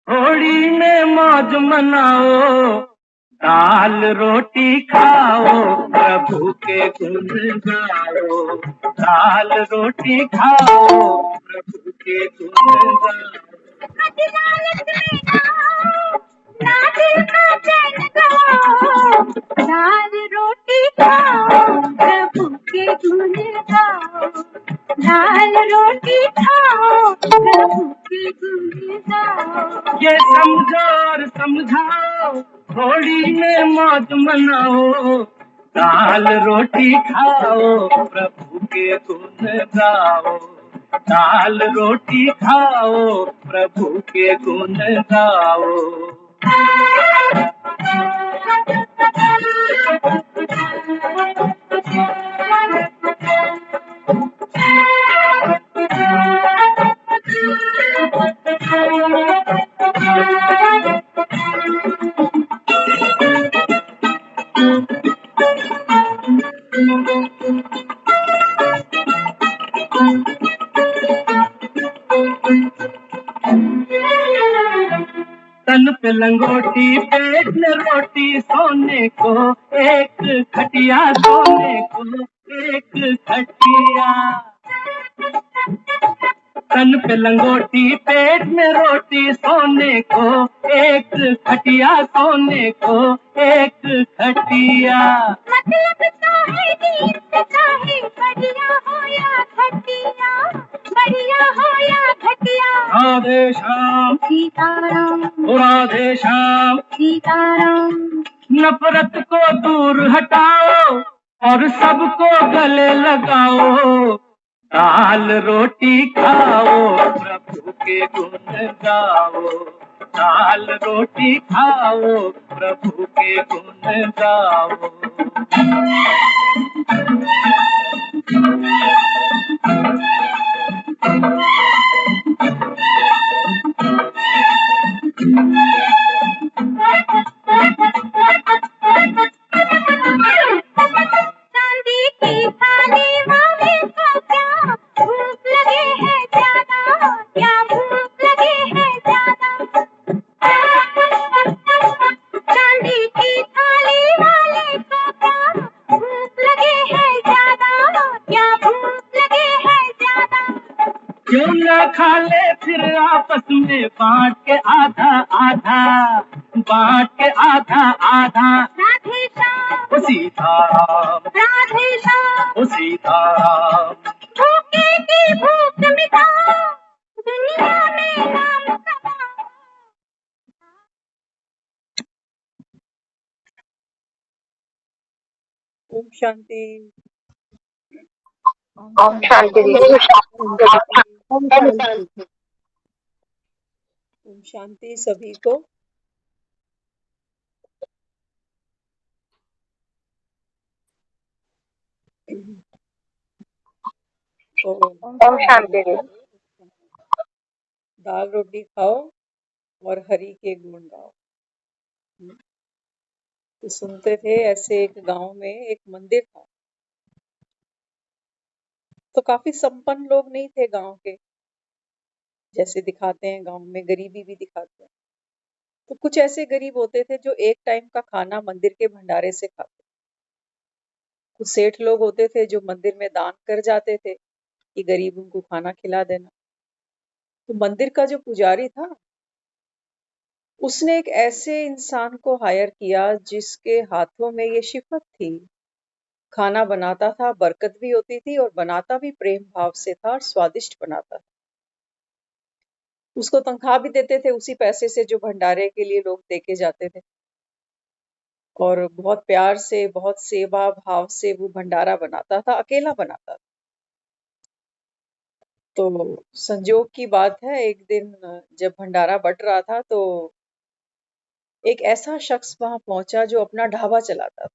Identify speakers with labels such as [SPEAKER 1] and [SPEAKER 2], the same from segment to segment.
[SPEAKER 1] होली में मौज मनाओ, दाल रोटी खाओ, प्रभु के गुण गाओ। दाल रोटी खाओ, प्रभु के गुण गाओ।
[SPEAKER 2] दाल रोटी खाओ, प्रभु के गुण गाओ। दाल रोटी खाओ, प्रभु के गुण गाओ।
[SPEAKER 1] ये समझो और समझाओ, होली में मौज मनाओ, दाल रोटी खाओ, प्रभु के गुण गाओ। दाल रोटी खाओ, प्रभु के गुण गाओ। तन पे लंगोटी, पेट में रोटी, सोने को एक खटिया, सोने को एक खटिया। तन पे लंगोटी, पेट में रोटी, सोने को एक खटिया, सोने को एक खटिया।
[SPEAKER 2] मतलब चाहे नींद चाहे बढ़िया हो या घटिया, बढ़िया हो या घटिया।
[SPEAKER 1] राधे श्याम
[SPEAKER 2] सीताराम,
[SPEAKER 1] राधे श्याम
[SPEAKER 2] सीताराम।
[SPEAKER 1] नफरत को दूर हटाओ और सबको गले लगाओ। दाल रोटी खाओ, प्रभु के गुण गाओ। दाल रोटी खाओ, प्रभु के गुण गाओ।
[SPEAKER 2] चांदी की थाली वाले को क्या भूख लगे है ज्यादा, क्या भूख लगे है ज्यादा। चांदी की थाली वाले को क्या भूख लगे है ज्यादा, क्या भूख लगे है ज्यादा।
[SPEAKER 1] क्यों न खा ले फिर आपस में बांट के आधा आधा, बांट के आधा आधा।
[SPEAKER 2] राधे श्याम,
[SPEAKER 1] ओ सीताराम,
[SPEAKER 2] राधे श्याम।
[SPEAKER 1] ओ सीताराम।
[SPEAKER 2] भूखे की भूख मिटाओ, दुनिया में नाम कमाओ।
[SPEAKER 3] ओम शांति।
[SPEAKER 4] ओम शांति
[SPEAKER 3] ओम
[SPEAKER 4] दीदी।
[SPEAKER 3] शांति।
[SPEAKER 4] ओम शांति।
[SPEAKER 3] ओम शांति सभी को।
[SPEAKER 4] ओम शांति दीदी।
[SPEAKER 3] दाल रोटी खाओ और हरि के गुण गाओ। तो सुनते थे ऐसे एक गांव में एक मंदिर था। तो काफी संपन्न लोग नहीं थे गांव के, जैसे दिखाते हैं गांव में गरीबी भी दिखाते हैं। तो कुछ ऐसे गरीब होते थे जो एक टाइम का खाना मंदिर के भंडारे से खाते। कुछ सेठ लोग होते थे जो मंदिर में दान कर जाते थे कि गरीबों को खाना खिला देना। तो मंदिर का जो पुजारी था उसने एक ऐसे इंसान को हायर किया जिसके हाथों में ये सिफत थी, खाना बनाता था, बरकत भी होती थी और बनाता भी प्रेम भाव से था और स्वादिष्ट बनाता था। उसको तनख्वाह भी देते थे उसी पैसे से जो भंडारे के लिए लोग देके जाते थे, और बहुत प्यार से, बहुत सेवा भाव से वो भंडारा बनाता था, अकेला बनाता था। तो संजोग की बात है, एक दिन जब भंडारा बट रहा था तो एक ऐसा शख्स वहां पहुंचा जो अपना ढाबा चलाता था।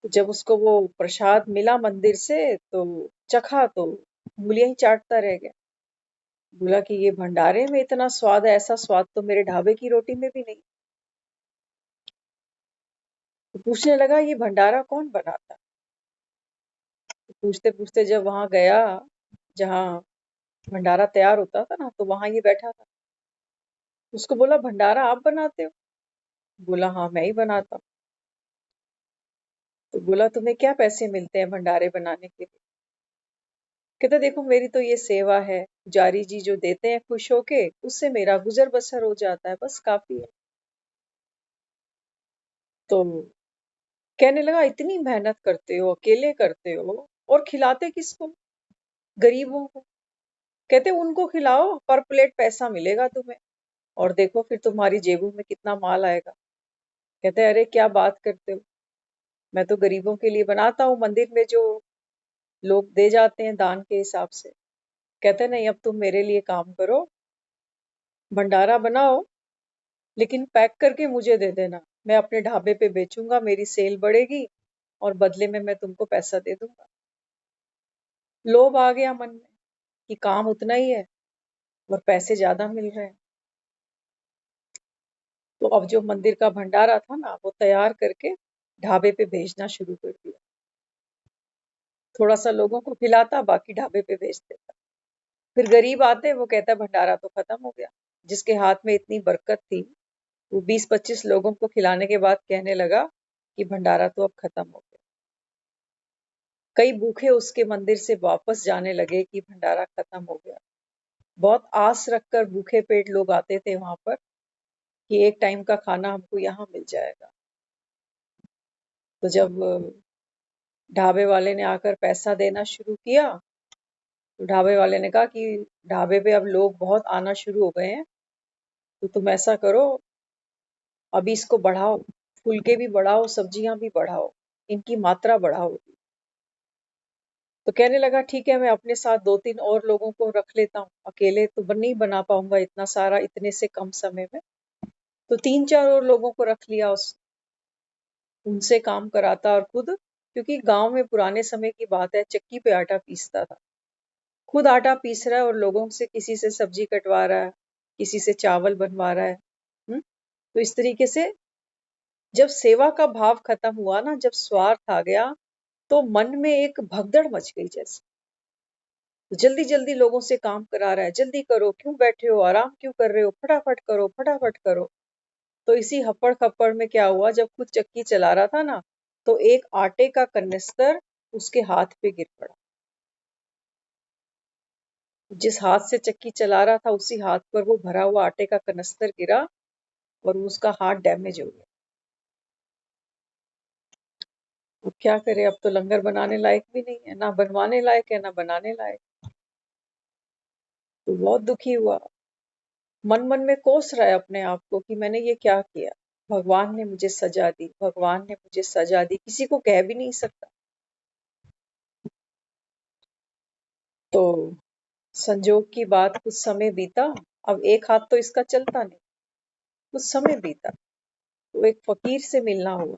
[SPEAKER 3] तो जब उसको वो प्रसाद मिला मंदिर से तो चखा तो उंगलियां ही चाटता रह गया। बोला कि ये भंडारे में इतना स्वाद है, ऐसा स्वाद तो मेरे ढाबे की रोटी में भी नहीं। तो पूछने लगा ये भंडारा कौन बनाता। तो पूछते पूछते जब वहां गया जहाँ भंडारा तैयार होता था ना, तो वहां ये बैठा था। उसको बोला, भंडारा आप बनाते हो? बोला, हाँ मैं ही बनाता हूँ। तो बोला, तुम्हें क्या पैसे मिलते हैं भंडारे बनाने के लिए? कहता, देखो मेरी तो ये सेवा है, पुजारी जी जो देते हैं खुश होके, उससे मेरा गुजर बसर हो जाता है, बस काफी है। तो कहने लगा, इतनी मेहनत करते हो, अकेले करते हो, और खिलाते किसको? गरीबों को। कहते, उनको खिलाओ, पर प्लेट पैसा मिलेगा तुम्हें, और देखो फिर तुम्हारी जेबों में कितना माल आएगा। कहते, अरे क्या बात करते हो, मैं तो गरीबों के लिए बनाता हूँ, मंदिर में जो लोग दे जाते हैं दान के हिसाब से। कहते, नहीं, अब तुम मेरे लिए काम करो, भंडारा बनाओ, लेकिन पैक करके मुझे दे देना, मैं अपने ढाबे पे बेचूंगा, मेरी सेल बढ़ेगी, और बदले में मैं तुमको पैसा दे दूंगा। लोभ आ गया मन में कि काम उतना ही है और पैसे ज्यादा मिल रहे हैं। तो अब जो मंदिर का भंडारा था ना, वो तैयार करके ढाबे पे भेजना शुरू कर दिया। थोड़ा सा लोगों को खिलाता, बाकी ढाबे पे भेज देता। फिर गरीब आते, वो कहता भंडारा तो खत्म हो गया। जिसके हाथ में इतनी बरकत थी, वो 20-25 लोगों को खिलाने के बाद कहने लगा कि भंडारा तो अब खत्म हो गया। कई भूखे उसके मंदिर से वापस जाने लगे कि भंडारा खत्म हो गया। बहुत आस रखकर भूखे पेट लोग आते थे वहां पर कि एक टाइम का खाना हमको यहाँ मिल जाएगा। तो जब ढाबे वाले ने आकर पैसा देना शुरू किया, तो ढाबे वाले ने कहा कि ढाबे पे अब लोग बहुत आना शुरू हो गए हैं, तो तुम ऐसा करो, अभी इसको बढ़ाओ, फुलके भी बढ़ाओ, सब्जियां भी बढ़ाओ, इनकी मात्रा बढ़ाओ। तो कहने लगा, ठीक है, मैं अपने साथ 2-3 और लोगों को रख लेता हूँ, अकेले तो नहीं बना पाऊंगा इतना सारा इतने से कम समय में। तो 3-4 और लोगों को रख लिया, उनसे काम कराता, और खुद, क्योंकि गांव में पुराने समय की बात है, चक्की पे आटा पीसता था, खुद आटा पीस रहा है और लोगों से, किसी से सब्जी कटवा रहा है, किसी से चावल बनवा रहा है। तो इस तरीके से जब सेवा का भाव खत्म हुआ ना, जब स्वार्थ आ गया, तो मन में एक भगदड़ मच गई जैसे। तो जल्दी जल्दी लोगों से काम करा रहा है, जल्दी करो, क्यों बैठे हो, आराम क्यों कर रहे हो, फटाफट करो, फटाफट करो। तो इसी हप्पड़ खप्पड़ में क्या हुआ, जब खुद चक्की चला रहा था ना, तो एक आटे का कनिस्तर उसके हाथ पे गिर पड़ा। जिस हाथ से चक्की चला रहा था, उसी हाथ पर वो भरा हुआ आटे का कनिस्तर गिरा, और उसका हाथ डैमेज हो गया। अब क्या करे, अब तो लंगर बनाने लायक भी नहीं है, ना बनवाने लायक है, ना बनाने लायक। तो बहुत दुखी हुआ, मन मन में कोस रहा है अपने आप को कि मैंने ये क्या किया, भगवान ने मुझे सजा दी, भगवान ने मुझे सजा दी, किसी को कह भी नहीं सकता। तो संजोग की बात, कुछ समय बीता, अब एक हाथ तो इसका चलता नहीं, कुछ समय बीता, तो एक फकीर से मिलना हुआ।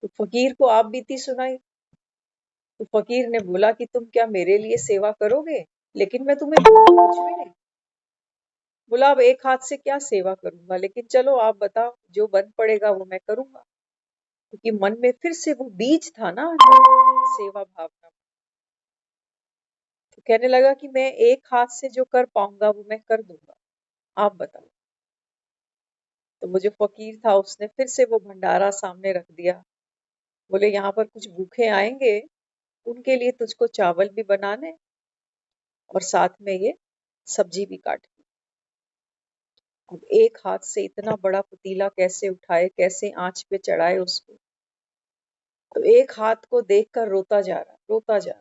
[SPEAKER 3] तो फकीर को आप बीती सुनाई। तो फकीर ने बोला कि तुम क्या मेरे लिए सेवा करोगे, लेकिन मैं तुम्हें दूंगा कुछ भी नहीं। बोला, अब एक हाथ से क्या सेवा करूंगा, लेकिन चलो आप बताओ, जो बन पड़ेगा वो मैं करूंगा। क्योंकि मन में फिर से वो बीज था ना, सेवा भावना। तो कहने लगा कि मैं एक हाथ से जो कर पाऊंगा वो मैं कर दूंगा, आप बताओ। तो वो जो फकीर था, उसने फिर से वो भंडारा सामने रख दिया। बोले, यहाँ पर कुछ भूखे आएंगे, उनके लिए तुझको चावल भी बनाने, और साथ में ये सब्जी भी काटनी। अब एक हाथ से इतना बड़ा पतीला कैसे उठाए, कैसे आंच पे चढ़ाए उसको। तो एक हाथ को देखकर रोता जा रहा, रोता जा रहा,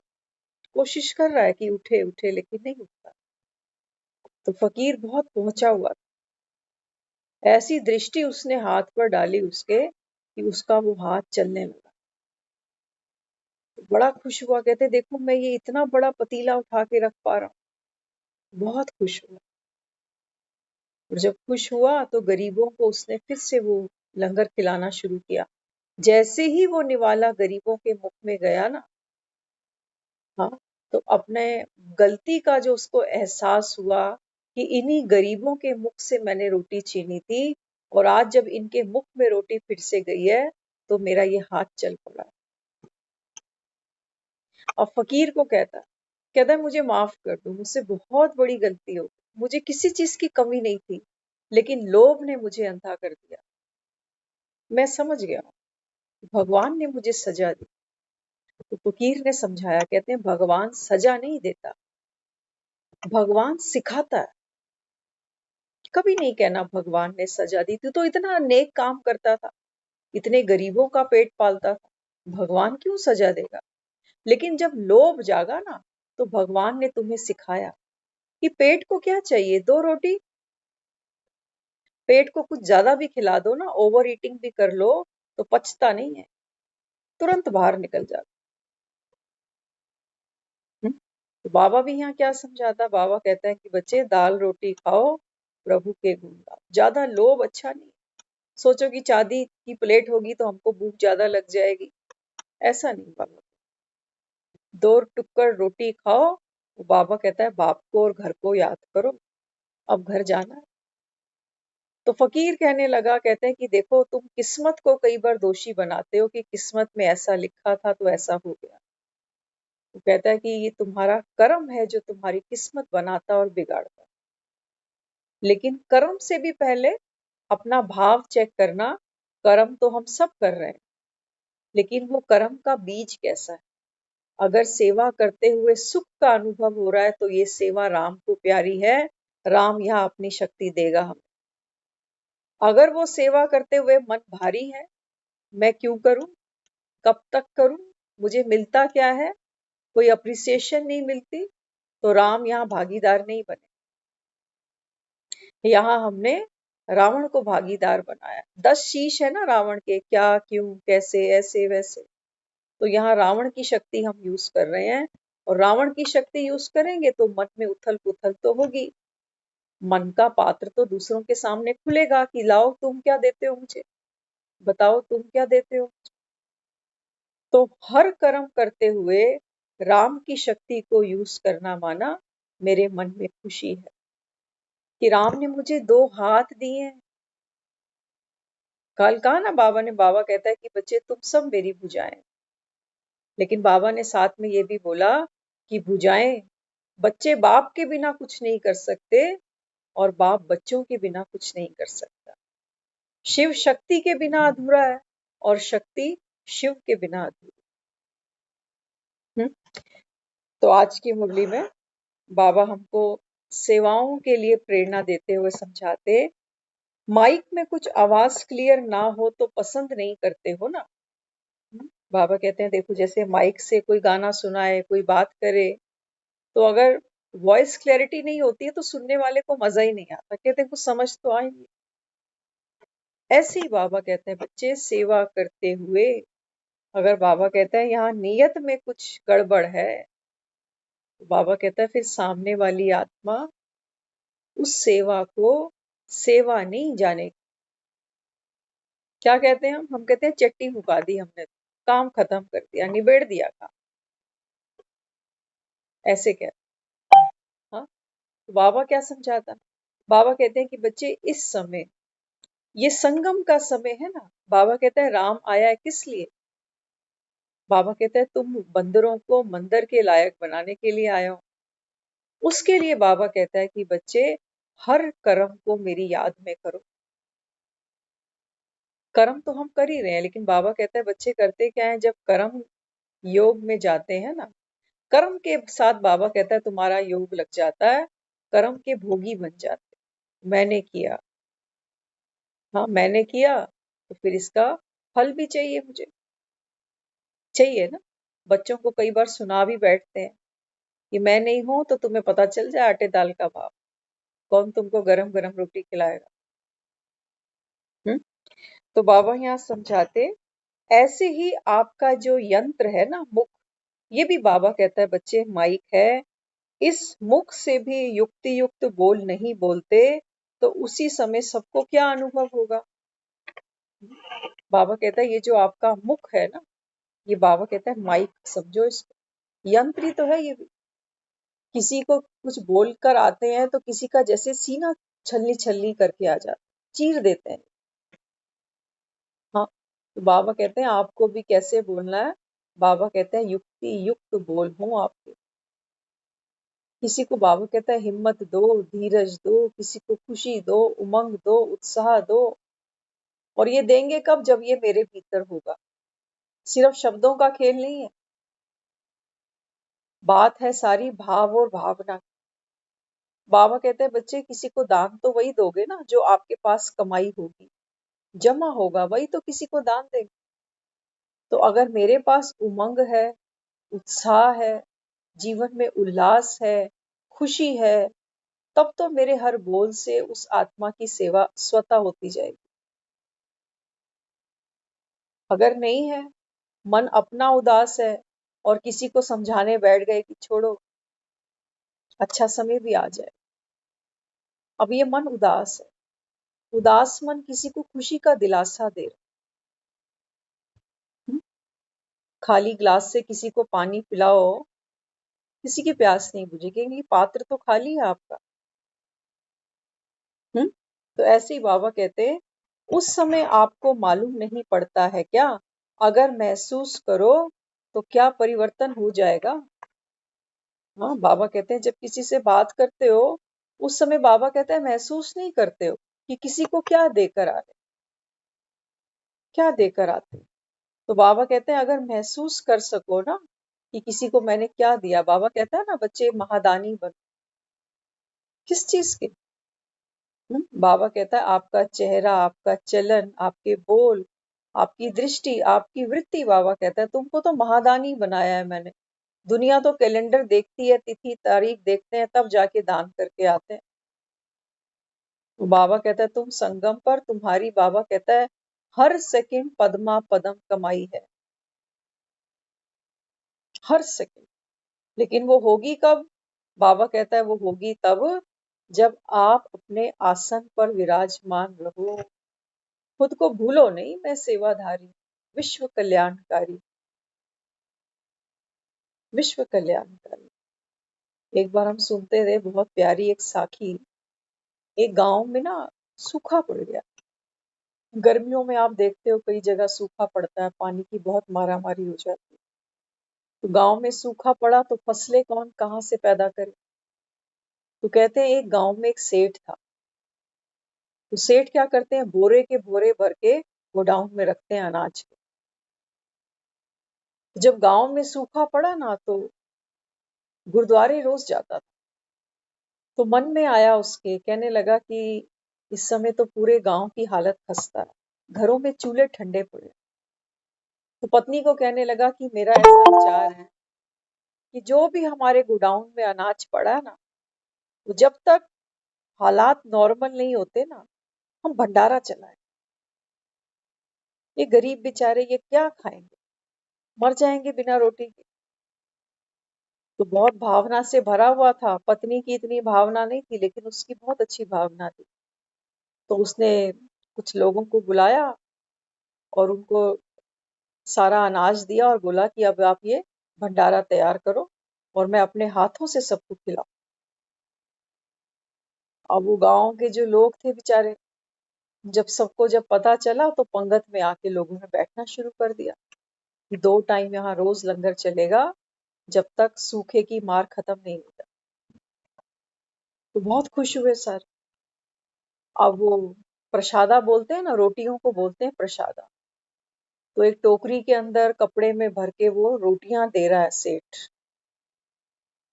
[SPEAKER 3] कोशिश कर रहा है कि उठे उठे, लेकिन नहीं उठता। तो फकीर बहुत पहुंचा हुआ था, ऐसी दृष्टि उसने हाथ पर डाली उसके कि उसका वो हाथ चलने लगा। तो बड़ा खुश हुआ, कहते, देखो मैं ये इतना बड़ा पतीला उठा के रख पा रहा हूँ, बहुत खुश हुआ। और जब खुश हुआ, तो गरीबों को उसने फिर से वो लंगर खिलाना शुरू किया। जैसे ही वो निवाला गरीबों के मुख में गया ना, हाँ, तो अपने गलती का जो उसको एहसास हुआ कि इन्हीं गरीबों के मुख से मैंने रोटी छीनी थी, और आज जब इनके मुख में रोटी फिर से गई है, तो मेरा ये हाथ चल पड़ा। अब फकीर को कहता, कहता है मुझे माफ कर दो, मुझसे बहुत बड़ी गलती हो गई, मुझे किसी चीज की कमी नहीं थी, लेकिन लोभ ने मुझे अंधा कर दिया। मैं समझ गया हूँ, भगवान ने मुझे सजा दी। तो फकीर ने समझाया, कहते हैं भगवान सजा नहीं देता, भगवान सिखाता है। कभी नहीं कहना भगवान ने सजा दी, तू तो इतना नेक काम करता था, इतने गरीबों का पेट पालता था, भगवान क्यों सजा देगा। लेकिन जब लोभ जागा ना, तो भगवान ने तुम्हें सिखाया कि पेट को क्या चाहिए, 2 रोटी। पेट को कुछ ज्यादा भी खिला दो ना, ओवर ईटिंग भी कर लो, तो पचता नहीं है, तुरंत बाहर निकल जाता। तो बाबा भी यहाँ क्या समझाता, बाबा कहता है कि बच्चे दाल रोटी खाओ, प्रभु के गुण गाओ, ज्यादा लोभ अच्छा नहीं। सोचो कि चांदी की प्लेट होगी तो हमको भूख ज्यादा लग जाएगी, ऐसा नहीं बाबा। 2 टुकड़ रोटी खाओ। वो बाबा कहता है बाप को और घर को याद करो, अब घर जाना है। तो फकीर कहने लगा, कहते हैं कि देखो तुम किस्मत को कई बार दोषी बनाते हो कि किस्मत में ऐसा लिखा था तो ऐसा हो गया। वो कहता है कि ये तुम्हारा कर्म है जो तुम्हारी किस्मत बनाता और बिगाड़ता। लेकिन कर्म से भी पहले अपना भाव चेक करना। कर्म तो हम सब कर रहे हैं, लेकिन वो कर्म का बीज कैसा है। अगर सेवा करते हुए सुख का अनुभव हो रहा है तो ये सेवा राम को प्यारी है, राम यहाँ अपनी शक्ति देगा हमें। अगर वो सेवा करते हुए मन भारी है, मैं क्यों करूं, कब तक करूं, मुझे मिलता क्या है, कोई अप्रिसिएशन नहीं मिलती, तो राम यहाँ भागीदार नहीं बने। यहाँ हमने रावण को भागीदार बनाया। 10 शीश है ना रावण के, क्या क्यों कैसे ऐसे वैसे। तो यहाँ रावण की शक्ति हम यूज कर रहे हैं, और रावण की शक्ति यूज करेंगे तो मन में उथल पुथल तो होगी। मन का पात्र तो दूसरों के सामने खुलेगा कि लाओ तुम क्या देते हो मुझे, बताओ तुम क्या देते हो। तो हर कर्म करते हुए राम की शक्ति को यूज करना माना मेरे मन में खुशी है कि राम ने मुझे 2 हाथ दिए हैं। कल कहा ना बाबा ने, बाबा कहता है कि बच्चे तुम सब मेरी भुजाएं। लेकिन बाबा ने साथ में ये भी बोला कि भुजाएं, बच्चे बाप के बिना कुछ नहीं कर सकते और बाप बच्चों के बिना कुछ नहीं कर सकता। शिव शक्ति के बिना अधूरा है और शक्ति शिव के बिना अधूरी। तो आज की मुरली में बाबा हमको सेवाओं के लिए प्रेरणा देते हुए समझाते, माइक में कुछ आवाज क्लियर ना हो तो पसंद नहीं करते हो ना। बाबा कहते हैं देखो, जैसे माइक से कोई गाना सुनाए, कोई बात करे, तो अगर वॉइस क्लैरिटी नहीं होती है तो सुनने वाले को मजा ही नहीं आता, कहते हैं कुछ समझ तो आई नहीं। ऐसे ही बाबा कहते हैं बच्चे सेवा करते हुए, अगर बाबा कहता है यहाँ नियत में कुछ गड़बड़ है, तो बाबा कहता है फिर सामने वाली आत्मा उस सेवा को सेवा नहीं जाने। क्या कहते हैं हम कहते हैं चट्टी मुका दी हमने, काम खत्म कर दिया, निबेड़ दिया काम, ऐसे कहते। हाँ, तो बाबा क्या समझाता, बाबा कहते हैं कि बच्चे इस समय, ये संगम का समय है ना। बाबा कहता है राम आया है किस लिए। बाबा कहता है तुम बंदरों को मंदिर के लायक बनाने के लिए आए हो। उसके लिए बाबा कहता है कि बच्चे हर कर्म को मेरी याद में करो। कर्म तो हम कर ही रहे हैं, लेकिन बाबा कहता है बच्चे करते क्या है, जब कर्म योग में जाते हैं ना, कर्म के साथ बाबा कहता है तुम्हारा योग लग जाता है, कर्म के भोगी बन जाते। मैंने किया, हाँ मैंने किया, तो फिर इसका फल भी चाहिए मुझे, चाहिए ना। बच्चों को कई बार सुना भी बैठते हैं कि मैं नहीं हूं तो तुम्हें पता चल जाए आटे दाल का भाव, कौन तुमको गरम गरम रोटी खिलाएगा। हम्म। तो बाबा यहाँ समझाते, ऐसे ही आपका जो यंत्र है ना मुख, ये भी बाबा कहता है बच्चे माइक है, इस मुख से भी युक्ति युक्त बोल नहीं बोलते तो उसी समय सबको क्या अनुभव होगा। बाबा कहता है ये जो आपका मुख है ना, ये बाबा कहता है माइक समझो इसको, यंत्र ही तो है ये भी। किसी को कुछ बोल कर आते हैं तो किसी का जैसे सीना छलनी छलनी करके आ जाता, चीर देते हैं। हाँ, तो बाबा कहते हैं आपको भी कैसे बोलना है। बाबा कहते हैं युक्ति युक्त बोल हूं आपके, किसी को बाबा कहता है हिम्मत दो, धीरज दो, किसी को खुशी दो, उमंग दो, उत्साह दो। और ये देंगे कब? जब ये मेरे भीतर होगा। सिर्फ शब्दों का खेल नहीं है, बात है सारी भाव और भावना की। बाबा कहते हैं बच्चे किसी को दान तो वही दोगे ना जो आपके पास कमाई होगी, जमा होगा, वही तो किसी को दान देंगे। तो अगर मेरे पास उमंग है, उत्साह है, जीवन में उल्लास है, खुशी है, तब तो मेरे हर बोल से उस आत्मा की सेवा स्वतः होती जाएगी। अगर नहीं है, मन अपना उदास है और किसी को समझाने बैठ गए कि छोड़ो, अच्छा समय भी आ जाए, अब ये मन उदास है। उदास मन किसी को खुशी का दिलासा दे रहा है। खाली ग्लास से किसी को पानी पिलाओ, किसी की प्यास नहीं बुझेगी क्योंकि पात्र तो खाली है आपका। तो ऐसे ही बाबा कहते हैं उस समय आपको मालूम नहीं पड़ता है क्या? अगर महसूस करो तो क्या परिवर्तन हो जाएगा। हाँ, बाबा कहते हैं जब किसी से बात करते हो उस समय बाबा कहते हैं महसूस नहीं करते हो कि किसी को क्या देकर आ रहे, क्या देकर आते। तो बाबा कहते हैं अगर महसूस कर सको ना कि किसी को मैंने क्या दिया, बाबा कहता है ना बच्चे महादानी बनो। किस चीज के? बाबा कहता है आपका चेहरा, आपका चलन, आपके बोल, आपकी दृष्टि, आपकी वृत्ति। बाबा कहता है तुमको तो महादानी बनाया है मैंने। दुनिया तो कैलेंडर देखती है, तिथि तारीख देखते हैं, तब जाके दान करके आते हैं। तो बाबा कहता है तुम संगम पर, तुम्हारी बाबा कहता है हर सेकंड पद्मा पदम कमाई है, हर सेकंड। लेकिन वो होगी कब? बाबा कहता है वो होगी तब जब आप अपने आसन पर विराजमान रहो। खुद को भूलो नहीं, मैं सेवाधारी, विश्व कल्याणकारी, विश्व कल्याणकारी। एक बार हम सुनते थे बहुत प्यारी एक साखी। एक गांव में ना सूखा पड़ गया। गर्मियों में आप देखते हो कई जगह सूखा पड़ता है, पानी की बहुत मारामारी हो जाती है। तो गांव में सूखा पड़ा तो फसलें कौन कहाँ से पैदा करे? तो कहते हैं एक गांव में एक सेठ था। तो सेठ क्या करते हैं, बोरे के बोरे भर के गोडाउन में रखते हैं अनाज के। जब गांव में सूखा पड़ा ना तो गुरुद्वारे रोज जाता था। तो मन में आया उसके, कहने लगा कि इस समय तो पूरे गांव की हालत खस्ता है, घरों में चूल्हे ठंडे पड़े। तो पत्नी को कहने लगा कि मेरा ऐसा विचार है कि जो भी हमारे गोडाउन में अनाज पड़ा है ना, वो जब तक हालात नॉर्मल नहीं होते ना, हम भंडारा चलाएं। ये गरीब बेचारे ये क्या खाएंगे, मर जाएंगे बिना रोटी के। तो बहुत भावना से भरा हुआ था। पत्नी की इतनी भावना नहीं थी लेकिन उसकी बहुत अच्छी भावना थी। तो उसने कुछ लोगों को बुलाया और उनको सारा अनाज दिया और बोला कि अब आप ये भंडारा तैयार करो और मैं अपने हाथों से सबको खिलाऊं। अब वो गांव के जो लोग थे बेचारे, जब पता चला तो पंगत में आके लोगों ने बैठना शुरू कर दिया कि 2 टाइम यहाँ रोज लंगर चलेगा जब तक सूखे की मार खत्म नहीं होता। तो बहुत खुश हुए सर। अब वो प्रसादा बोलते हैं ना, रोटियों को बोलते हैं प्रसादा। तो एक टोकरी के अंदर कपड़े में भर के वो रोटियां दे रहा है सेठ।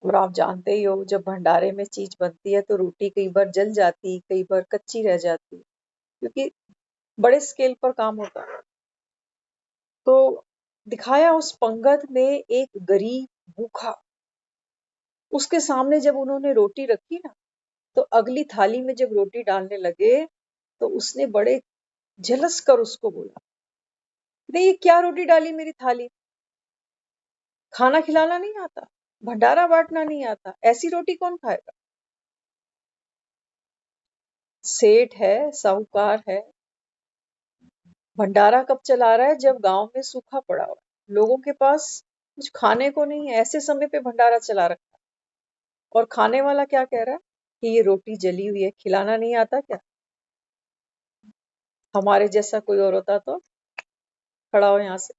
[SPEAKER 3] और आप जानते ही हो जब भंडारे में चीज बनती है तो रोटी कई बार जल जाती, कई बार कच्ची रह जाती, क्योंकि बड़े स्केल पर काम होता है। तो दिखाया उस पंगत में एक गरीब भूखा, उसके सामने जब उन्होंने रोटी रखी ना, तो अगली थाली में जब रोटी डालने लगे तो उसने बड़े झलस कर उसको बोला, नहीं ये क्या रोटी डाली मेरी थाली, खाना खिलाना नहीं आता, भंडारा बांटना नहीं आता, ऐसी रोटी कौन खाएगा। सेठ है, साहूकार है, भंडारा कब चला रहा है जब गांव में सूखा पड़ा हुआ है, लोगों के पास कुछ खाने को नहीं है, ऐसे समय पे भंडारा चला रखा है। और खाने वाला क्या कह रहा है कि ये रोटी जली हुई है, खिलाना नहीं आता क्या। हमारे जैसा कोई और होता तो खड़ा हो यहाँ से।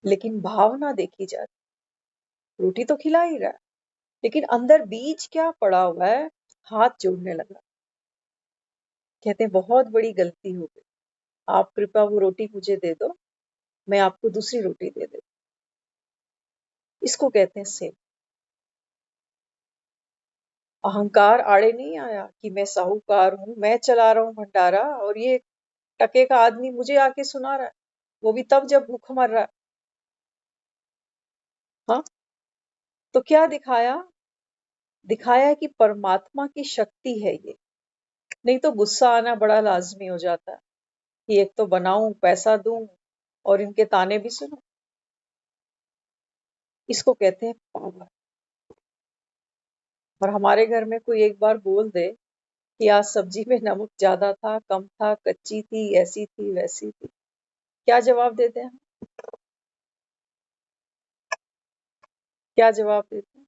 [SPEAKER 3] लेकिन भावना देखी जाती, रोटी तो खिला ही रहा है, लेकिन अंदर बीज क्या पड़ा हुआ है, हाथ जोड़ने लगा। कहते हैं बहुत बड़ी गलती हो गई, आप कृपया वो रोटी मुझे दे दो, मैं आपको दूसरी रोटी दे देता। इसको कहते हैं सेवा। अहंकार आड़े नहीं आया कि मैं साहूकार हूं, मैं चला रहा हूं भंडारा और ये टके का आदमी मुझे आके सुना रहा है, वो भी तब जब भूख मर रहा है। हाँ, तो क्या दिखाया? दिखाया कि परमात्मा की शक्ति है ये। नहीं तो गुस्सा आना बड़ा लाजमी हो जाता है कि एक तो बनाऊं, पैसा दूं और इनके ताने भी सुनो। इसको कहते हैं पावर। और हमारे घर में कोई एक बार बोल दे कि आज सब्जी में नमक ज्यादा था, कम था, कच्ची थी, ऐसी थी, वैसी थी, क्या जवाब देते हैं हम? क्या जवाब देते हैं?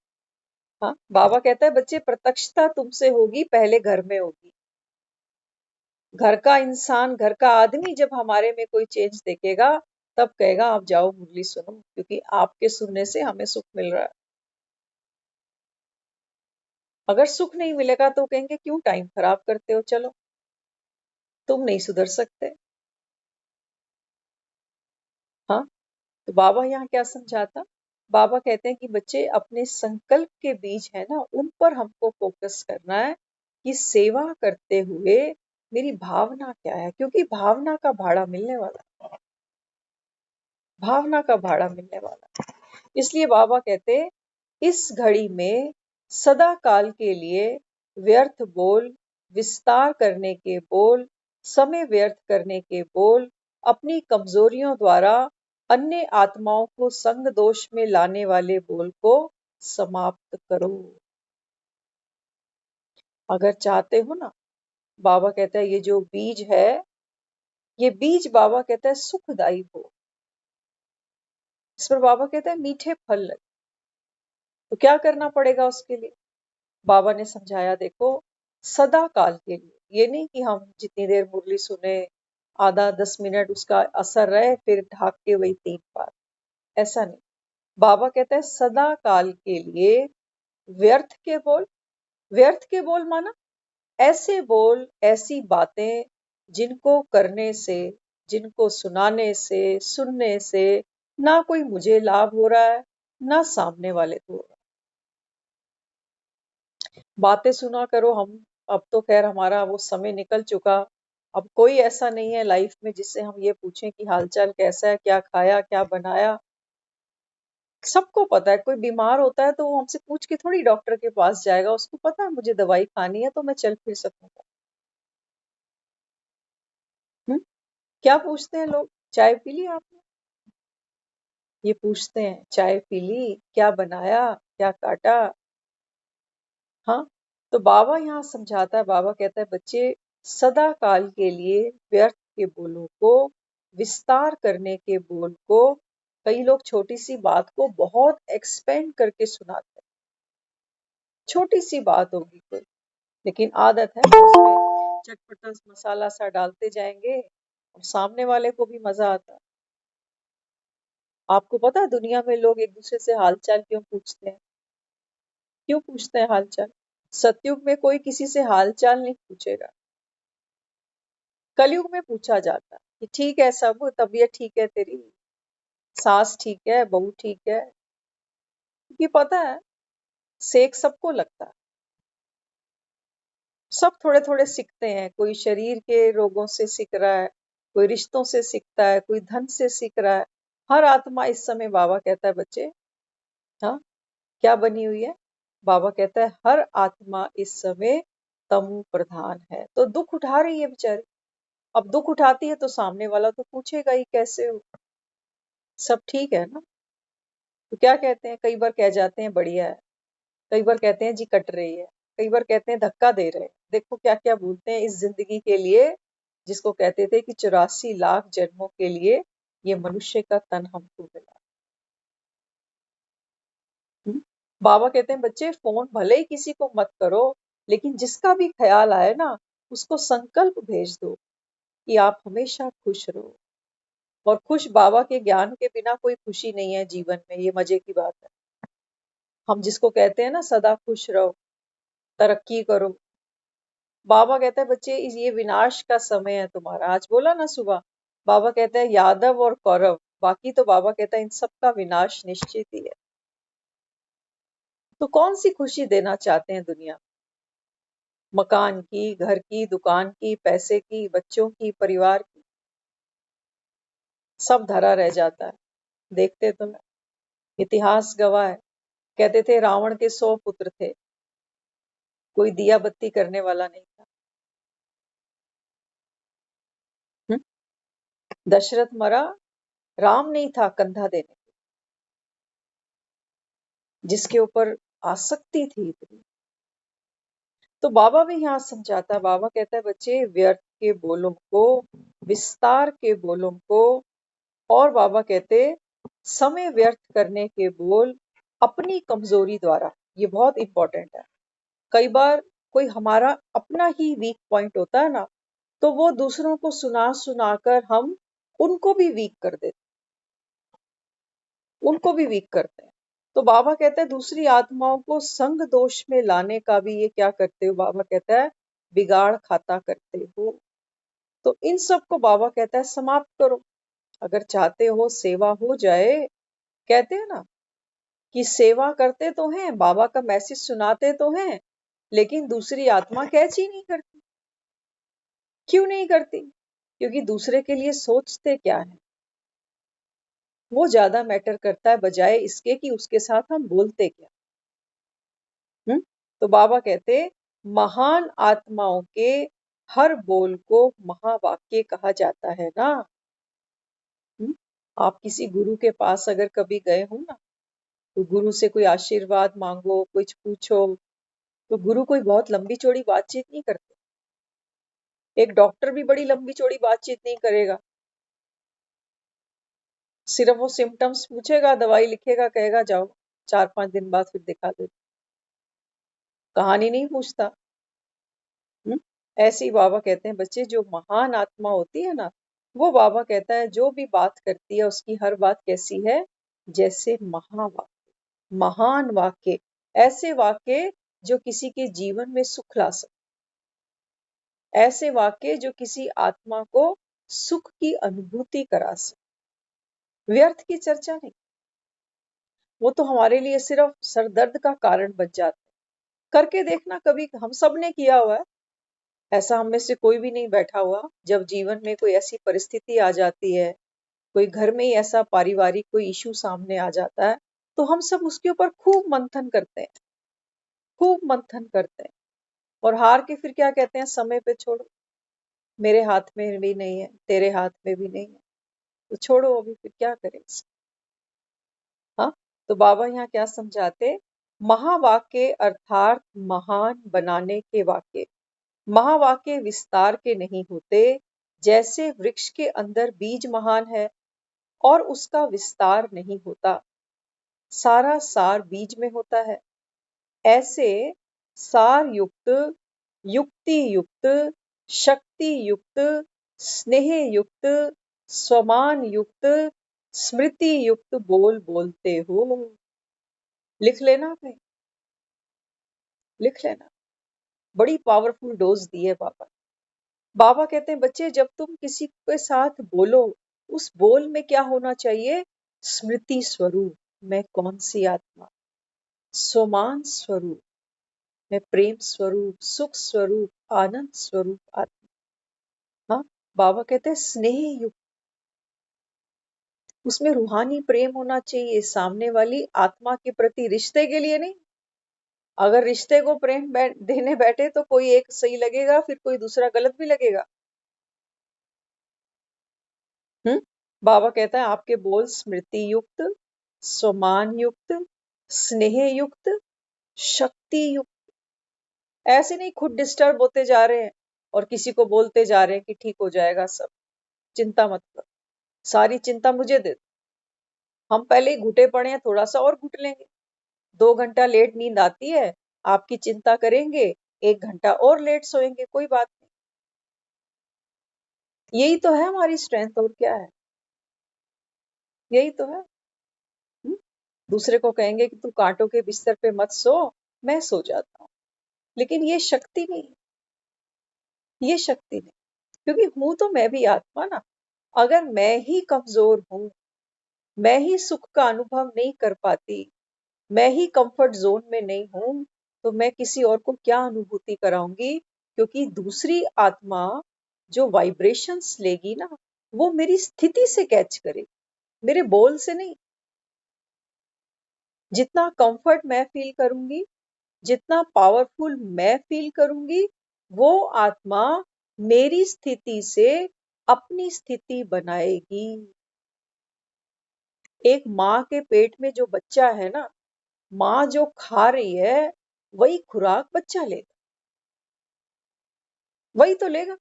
[SPEAKER 3] हाँ, बाबा कहता है बच्चे प्रत्यक्षता तुमसे होगी, पहले घर में होगी। घर का इंसान, घर का आदमी जब हमारे में कोई चेंज देखेगा तब कहेगा आप जाओ मुरली सुनो, क्योंकि आपके सुनने से हमें सुख मिल रहा है। अगर सुख नहीं मिलेगा तो कहेंगे क्यों टाइम खराब करते हो, चलो तुम नहीं सुधर सकते। हाँ, तो बाबा यहाँ क्या समझाता? बाबा कहते हैं कि बच्चे अपने संकल्प के बीज है ना, उन पर हमको फोकस करना है कि सेवा करते हुए मेरी भावना क्या है, क्योंकि भावना का भाड़ा मिलने वाला है। भावना का भाड़ा मिलने वाला है। इसलिए बाबा कहते हैं इस घड़ी में सदा काल के लिए व्यर्थ बोल, विस्तार करने के बोल, समय व्यर्थ करने के बोल, अपनी कमजोरियों द्वारा अन्य आत्माओं को संग दोष में लाने वाले बोल को समाप्त करो। अगर चाहते हो ना, बाबा कहता है ये जो बीज है, ये बीज बाबा कहता है सुखदायी हो। इस पर बाबा कहता है मीठे फल लगे। तो क्या करना पड़ेगा उसके लिए? बाबा ने समझाया देखो, सदा काल के लिए, ये नहीं कि हम जितनी देर मुरली सुने, आधा 10 मिनट उसका असर रहे फिर ढाक के वही 3 बार, ऐसा नहीं। बाबा कहता है सदा काल के लिए व्यर्थ के बोल। व्यर्थ के बोल माना ऐसे बोल, ऐसी बातें जिनको करने से, जिनको सुनाने से, सुनने से ना कोई मुझे लाभ हो रहा है, ना सामने वाले को हो रहा है। बातें सुना करो हम, अब तो खैर हमारा वो समय निकल चुका। अब कोई ऐसा नहीं है लाइफ में जिससे हम ये पूछें कि हालचाल कैसा है, क्या खाया, क्या बनाया। सबको पता है, कोई बीमार होता है तो वो हमसे पूछ के थोड़ी डॉक्टर के पास जाएगा, उसको पता है मुझे दवाई खानी है तो मैं चल फिर सकूंगा। हम्म? क्या पूछते हैं लोग? चाय पी ली आपने? ये पूछते हैं चाय पी ली, क्या बनाया, क्या काटा। हाँ, तो बाबा यहाँ समझाता है, बाबा कहता है बच्चे सदा काल के लिए व्यर्थ के बोलों को, विस्तार करने के बोल को, कई लोग छोटी सी बात को बहुत एक्सपेंड करके सुनाते हैं। छोटी सी बात होगी कोई, लेकिन आदत है ना उसमें चटपटा मसाला सा डालते जाएंगे और सामने वाले को भी मजा आता है। आपको पता है दुनिया में लोग एक दूसरे से हालचाल क्यों पूछते हैं? क्यों पूछते हैं हालचाल? सतयुग में कोई किसी से हालचाल नहीं पूछेगा। कलयुग में पूछा जाता कि ठीक है सब, तबीयत ठीक है तेरी, सास ठीक है, बहू ठीक है, क्योंकि पता है सेक सबको लगता है। सब थोड़े थोड़े सीखते हैं, कोई शरीर के रोगों से सीख रहा है, कोई रिश्तों से सीखता है, कोई धन से सीख रहा है। हर आत्मा इस समय, बाबा कहता है बच्चे, हाँ, क्या बनी हुई है? बाबा कहता है हर आत्मा इस समय तमो प्रधान है, तो दुख उठा रही है बेचारी। अब दुख उठाती है तो सामने वाला तो पूछेगा ही कैसे हो, सब ठीक है ना? तो क्या कहते हैं, कई बार कह जाते हैं बढ़िया है, कई बार कहते हैं जी कट रही है, कई बार कहते हैं धक्का दे रहे हैं। देखो क्या क्या बोलते हैं इस जिंदगी के लिए, जिसको कहते थे कि 84 लाख जन्मों के लिए ये मनुष्य का तन हमको मिला। हम्म? बाबा कहते हैं बच्चे फोन भले ही किसी को मत करो, लेकिन जिसका भी ख्याल आए ना, उसको संकल्प भेज दो कि आप हमेशा खुश रहो। और खुश, बाबा के ज्ञान के बिना कोई खुशी नहीं है जीवन में, ये मजे की बात है। हम जिसको कहते हैं ना सदा खुश रहो, तरक्की करो। बाबा कहता है बच्चे ये विनाश का समय है तुम्हारा। आज बोला ना सुबह, बाबा कहता है यादव और कौरव, बाकी तो बाबा कहता है इन सब का विनाश निश्चित ही है। तो कौन सी खुशी देना चाहते हैं दुनिया? मकान की, घर की, दुकान की, पैसे की, बच्चों की, परिवार की, सब धरा रह जाता है। देखते तो हैं, इतिहास गवाह है। कहते थे रावण के 100 पुत्र थे, कोई दिया बत्ती करने वाला नहीं था। हम्म? दशरथ मरा, राम नहीं था कंधा देने को, जिसके ऊपर आसक्ति थी इतनी। तो बाबा भी यहाँ समझाता है। बाबा कहता है बच्चे व्यर्थ के बोलों को, विस्तार के बोलों को, और बाबा कहते समय व्यर्थ करने के बोल अपनी कमजोरी द्वारा, ये बहुत इंपॉर्टेंट है। कई बार कोई हमारा अपना ही वीक पॉइंट होता है ना, तो वो दूसरों को सुना सुनाकर हम उनको भी वीक कर देते, उनको भी वीक करते हैं। तो बाबा कहते हैं दूसरी आत्माओं को संग दोष में लाने का भी ये क्या करते हो? बाबा कहता है बिगाड़ खाता करते हो। तो इन सब को बाबा कहता है समाप्त करो। अगर चाहते हो सेवा हो जाए, कहते हैं ना कि सेवा करते तो हैं, बाबा का मैसेज सुनाते तो हैं, लेकिन दूसरी आत्मा कैच ही नहीं करती। क्यों नहीं करती? क्योंकि दूसरे के लिए सोचते क्या है, वो ज्यादा मैटर करता है बजाय इसके कि उसके साथ हम बोलते क्या। तो बाबा कहते महान आत्माओं के हर बोल को महावाक्य कहा जाता है ना। हम्म? आप किसी गुरु के पास अगर कभी गए हो ना, तो गुरु से कोई आशीर्वाद मांगो, कुछ पूछो, तो गुरु कोई बहुत लंबी चौड़ी बातचीत नहीं करते। एक डॉक्टर भी बड़ी लंबी चौड़ी बातचीत नहीं करेगा। सिर्फ वो सिम्टम्स पूछेगा, दवाई लिखेगा, कहेगा जाओ, 4-5 दिन बाद फिर दिखा दे, कहानी नहीं पूछता। ऐसे ही बाबा कहते हैं बच्चे जो महान आत्मा होती है ना, वो बाबा कहता है जो भी बात करती है उसकी हर बात कैसी है? जैसे महावाक्य, महान वाक्य, ऐसे वाक्य जो किसी के जीवन में सुख ला सके, ऐसे वाक्य जो किसी आत्मा को सुख की अनुभूति करा सके। व्यर्थ की चर्चा नहीं, वो तो हमारे लिए सिर्फ सरदर्द का कारण बन जाता है। करके देखना, कभी हम सब ने किया हुआ है, ऐसा हम में से कोई भी नहीं बैठा हुआ। जब जीवन में कोई ऐसी परिस्थिति आ जाती है, कोई घर में ही ऐसा पारिवारिक कोई इशू सामने आ जाता है, तो हम सब उसके ऊपर खूब मंथन करते हैं, खूब मंथन करते हैं, और हार के फिर क्या कहते हैं? समय पे छोड़ो, मेरे हाथ में भी नहीं है, तेरे हाथ में भी नहीं है, तो छोड़ो अभी, फिर क्या करें इसको? हाँ, तो बाबा यहाँ क्या समझाते? महावाक्य अर्थात महान बनाने के वाक्य। महावाक्य विस्तार के नहीं होते। जैसे वृक्ष के अंदर बीज महान है और उसका विस्तार नहीं होता, सारा सार बीज में होता है, ऐसे सार युक्त, युक्ति युक्त, शक्ति युक्त, स्नेह युक्त, स्वमान युक्त, स्मृति युक्त बोल बोलते हो। लिख लेना कहीं, लिख लेना। बड़ी पावरफुल डोज दी है बाबा। बाबा कहते हैं बच्चे जब तुम किसी के साथ बोलो, उस बोल में क्या होना चाहिए? स्मृति स्वरूप, मैं कौन सी आत्मा, स्वमान स्वरूप, मैं प्रेम स्वरूप, सुख स्वरूप, आनंद स्वरूप आत्मा। हाँ, बाबा कहते हैं स्नेह युक्त, उसमें रूहानी प्रेम होना चाहिए सामने वाली आत्मा के प्रति, रिश्ते के लिए नहीं। अगर रिश्ते को प्रेम देने बैठे तो कोई एक सही लगेगा, फिर कोई दूसरा गलत भी लगेगा। बाबा कहता है आपके बोल स्मृति युक्त, स्वमान युक्त, स्नेह युक्त, शक्ति युक्त, ऐसे नहीं खुद डिस्टर्ब होते जा रहे हैं और किसी को बोलते जा रहे हैं कि ठीक हो जाएगा सब, चिंता मत करो, सारी चिंता मुझे दे दो। हम पहले ही घुटे पड़े हैं, थोड़ा सा और घुट लेंगे। 2 घंटा लेट नींद आती है, आपकी चिंता करेंगे, 1 घंटा और लेट सोएंगे, कोई बात नहीं। यही तो है हमारी स्ट्रेंथ, और क्या है? यही तो है। दूसरे को कहेंगे कि तू कांटों के बिस्तर पे मत सो, मैं सो जाता हूँ। लेकिन ये शक्ति नहीं, ये शक्ति नहीं, क्योंकि हूं तो मैं भी आत्मा ना। अगर मैं ही कमजोर हूं, मैं ही सुख का अनुभव नहीं कर पाती, मैं ही कंफर्ट जोन में नहीं हूं, तो मैं किसी और को क्या अनुभूति कराऊंगी? क्योंकि दूसरी आत्मा जो वाइब्रेशंस लेगी ना, वो मेरी स्थिति से कैच करेगी, मेरे बोल से नहीं। जितना कंफर्ट मैं फील करूंगी, जितना पावरफुल मैं फील करूंगी, वो आत्मा मेरी स्थिति से अपनी स्थिति बनाएगी। एक माँ के पेट में जो बच्चा है ना, माँ जो खा रही है वही खुराक बच्चा लेगा, वही तो लेगा।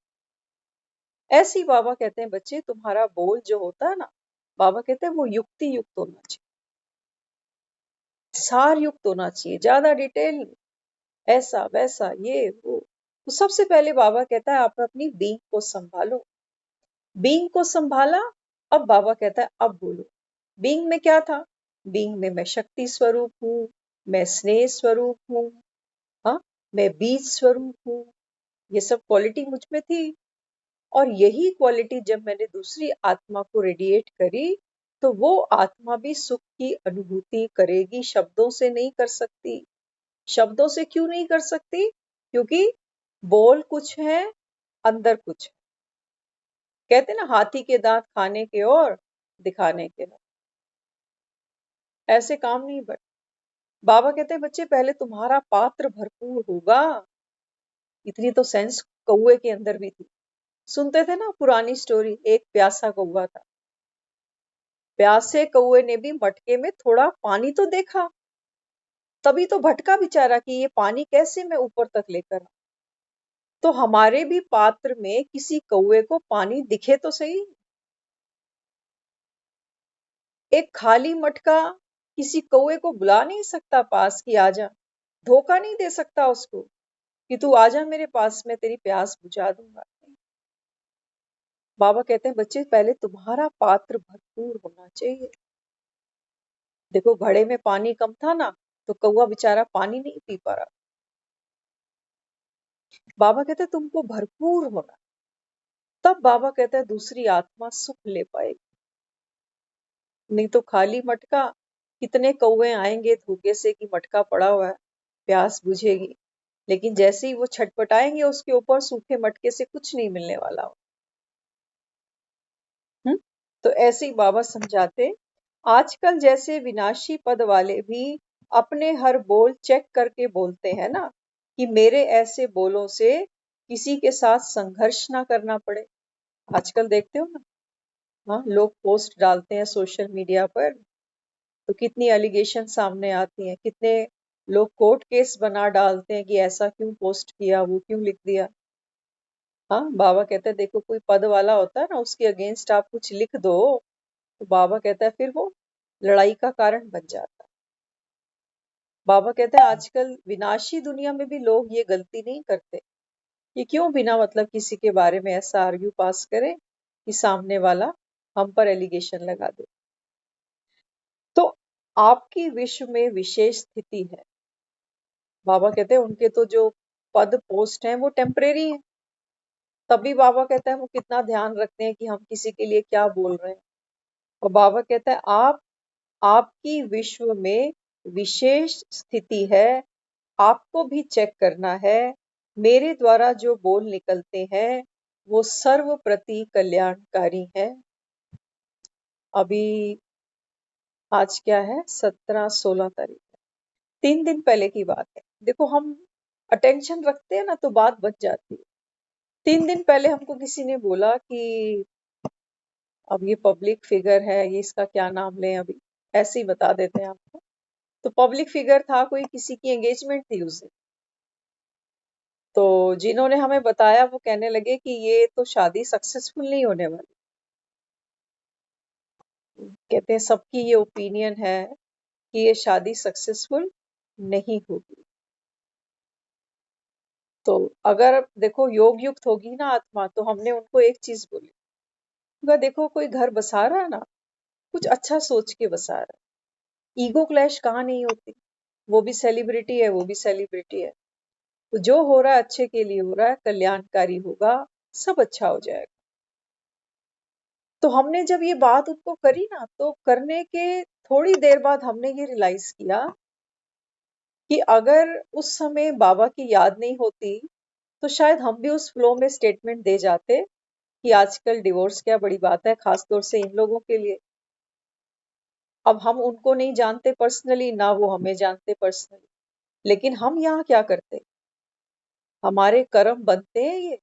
[SPEAKER 3] ऐसे ही बाबा कहते हैं बच्चे, तुम्हारा बोल जो होता है ना, बाबा कहते हैं वो युक्ति युक्त होना चाहिए, सार युक्त होना चाहिए, ज्यादा डिटेल नहीं, ऐसा वैसा ये वो। तो सबसे पहले बाबा कहता है आप अपनी बीइंग को संभालो। बीइंग को संभाला, अब बाबा कहता है अब बोलो। बीइंग में क्या था? बीइंग में मैं शक्ति स्वरूप हूँ, मैं स्नेह स्वरूप हूँ, हाँ, मैं बीज स्वरूप हूँ, ये सब क्वालिटी मुझ में थी। और यही क्वालिटी जब मैंने दूसरी आत्मा को रेडिएट करी, तो वो आत्मा भी सुख की अनुभूति करेगी, शब्दों से नहीं कर सकती। शब्दों से क्यों नहीं कर सकती? क्योंकि बोल कुछ है, अंदर कुछ है। कहते ना हाथी के दांत खाने के और दिखाने के और, ऐसे काम नहीं बट। बाबा कहते हैं बच्चे पहले तुम्हारा पात्र भरपूर होगा। इतनी तो सेंस कौए के अंदर भी थी। सुनते थे ना पुरानी स्टोरी, एक प्यासा कौआ था। प्यासे कौए ने भी मटके में थोड़ा पानी तो देखा, तभी तो भटका बेचारा कि ये पानी कैसे मैं ऊपर तक लेकर आऊं। तो हमारे भी पात्र में किसी कौए को पानी दिखे तो सही। एक खाली मटका किसी कौए को बुला नहीं सकता पास कि आजा, धोखा नहीं दे सकता उसको कि तू आजा मेरे पास, में तेरी प्यास बुझा दूंगा। बाबा कहते हैं बच्चे पहले तुम्हारा पात्र भरपूर होना चाहिए। देखो घड़े में पानी कम था ना, तो कौवा बेचारा पानी नहीं पी पा रहा। बाबा कहते हैं तुमको भरपूर होना, तब बाबा कहता है दूसरी आत्मा सुख ले पाएगी। नहीं तो खाली मटका, कितने कौवे आएंगे धोखे से कि मटका पड़ा हुआ है, प्यास बुझेगी, लेकिन जैसे ही वो छटपटाएंगे उसके ऊपर, सूखे मटके से कुछ नहीं मिलने वाला हो। तो ऐसे ही बाबा समझाते। आजकल जैसे विनाशी पद वाले भी अपने हर बोल चेक करके बोलते हैं ना, कि मेरे ऐसे बोलों से किसी के साथ संघर्ष ना करना पड़े। आजकल देखते हो ना, हाँ, लोग पोस्ट डालते हैं सोशल मीडिया पर, तो कितनी एलिगेशन सामने आती हैं, कितने लोग कोर्ट केस बना डालते हैं कि ऐसा क्यों पोस्ट किया, वो क्यों लिख दिया। हाँ, बाबा कहते हैं देखो कोई पद वाला होता है ना, उसके अगेंस्ट आप कुछ लिख दो, तो बाबा कहता है फिर वो लड़ाई का कारण बन जाता है। बाबा कहते हैं आजकल विनाशी दुनिया में भी लोग ये गलती नहीं करते। ये क्यों बिना मतलब किसी के बारे में ऐसा आर्ग्यू पास करे कि सामने वाला हम पर एलिगेशन लगा दे। तो आपकी विश्व में विशेष स्थिति है। बाबा कहते हैं उनके तो जो पद पोस्ट हैं वो टेम्परेरी है। तभी बाबा कहता है वो कितना ध्यान रखते हैं कि हम किसी के लिए क्या बोल रहे हैं। और बाबा कहता है आपकी विश्व में विशेष स्थिति है, आपको भी चेक करना है। मेरे द्वारा जो बोल निकलते हैं वो सर्व प्रति कल्याणकारी है। अभी आज क्या है, 17-16 तारीख है, 3 दिन पहले की बात है। देखो हम अटेंशन रखते हैं ना तो बात बच जाती है। 3 दिन पहले हमको किसी ने बोला कि अब ये पब्लिक फिगर है, ये इसका क्या नाम लें, अभी ऐसे ही बता देते हैं आपको। तो पब्लिक फिगर था, कोई किसी की एंगेजमेंट थी उस दिन। तो जिन्होंने हमें बताया वो कहने लगे कि ये तो शादी सक्सेसफुल नहीं होने वाली। कहते हैं सबकी ये ओपिनियन है कि ये शादी सक्सेसफुल नहीं होगी। तो अगर देखो योग युक्त होगी ना आत्मा, तो हमने उनको एक चीज बोली, देखो कोई घर बसा रहा है ना, कुछ अच्छा सोच के बसा रहा है, ईगो क्लैश कहाँ नहीं होती। वो भी सेलिब्रिटी है, वो भी सेलिब्रिटी है। तो जो हो रहा है अच्छे के लिए हो रहा है, कल्याणकारी होगा, सब अच्छा हो जाएगा। तो हमने जब ये बात उनको करी ना, तो करने के थोड़ी देर बाद हमने ये रियलाइज किया कि अगर उस समय बाबा की याद नहीं होती तो शायद हम भी उस फ्लो में स्टेटमेंट दे जाते कि आजकल डिवोर्स क्या बड़ी बात है, खासतौर से इन लोगों के लिए। अब हम उनको नहीं जानते पर्सनली, ना वो हमें जानते पर्सनली, लेकिन हम यहाँ क्या करते, हमारे कर्म बनते हैं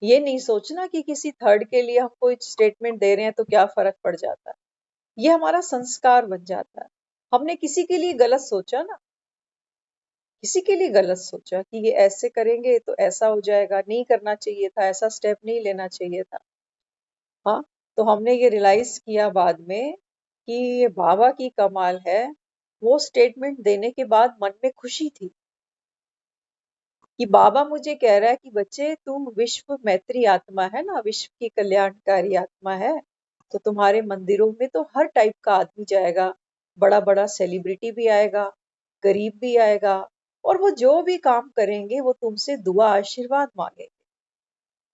[SPEAKER 3] ये नहीं सोचना कि किसी थर्ड के लिए हम कोई स्टेटमेंट दे रहे हैं तो क्या फर्क पड़ जाता है। ये हमारा संस्कार बन जाता है। हमने किसी के लिए गलत सोचा ना, किसी के लिए गलत सोचा कि ये ऐसे करेंगे तो ऐसा हो जाएगा, नहीं करना चाहिए था, ऐसा स्टेप नहीं लेना चाहिए था। हाँ, तो हमने ये रियलाइज किया बाद में कि ये बाबा की कमाल है। वो स्टेटमेंट देने के बाद मन में खुशी थी कि बाबा मुझे कह रहा है कि बच्चे तुम विश्व मैत्री आत्मा है ना, विश्व की कल्याणकारी आत्मा है, तो तुम्हारे मंदिरों में तो हर टाइप का आदमी जाएगा, बड़ा बड़ा सेलिब्रिटी भी आएगा, गरीब भी आएगा, और वो जो भी काम करेंगे वो तुमसे दुआ आशीर्वाद मांगेंगे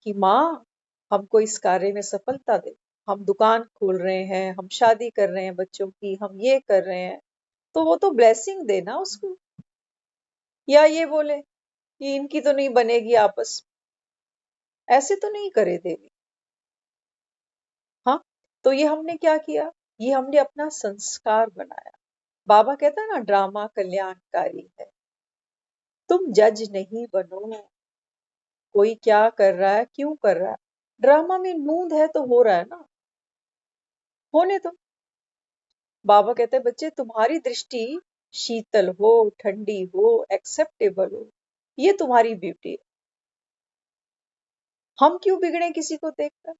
[SPEAKER 3] कि माँ हमको इस कार्य में सफलता दे। हम दुकान खोल रहे हैं, हम शादी कर रहे हैं बच्चों की, हम ये कर रहे हैं, तो वो तो ब्लेसिंग देना उसको। या ये बोले कि इनकी तो नहीं बनेगी आपस में, ऐसे तो नहीं करे देवी। हाँ, तो ये हमने क्या किया, ये हमने अपना संस्कार बनाया। बाबा कहता है ना, ड्रामा कल्याणकारी है। तुम जज नहीं बनो, कोई क्या कर रहा है, क्यों कर रहा है, ड्रामा में नूंद है तो हो रहा है ना, होने दो। बाबा कहते हैं बच्चे तुम्हारी दृष्टि शीतल हो, ठंडी हो, एक्सेप्टेबल हो, ये तुम्हारी ब्यूटी है। हम क्यों बिगड़े किसी को देखकर।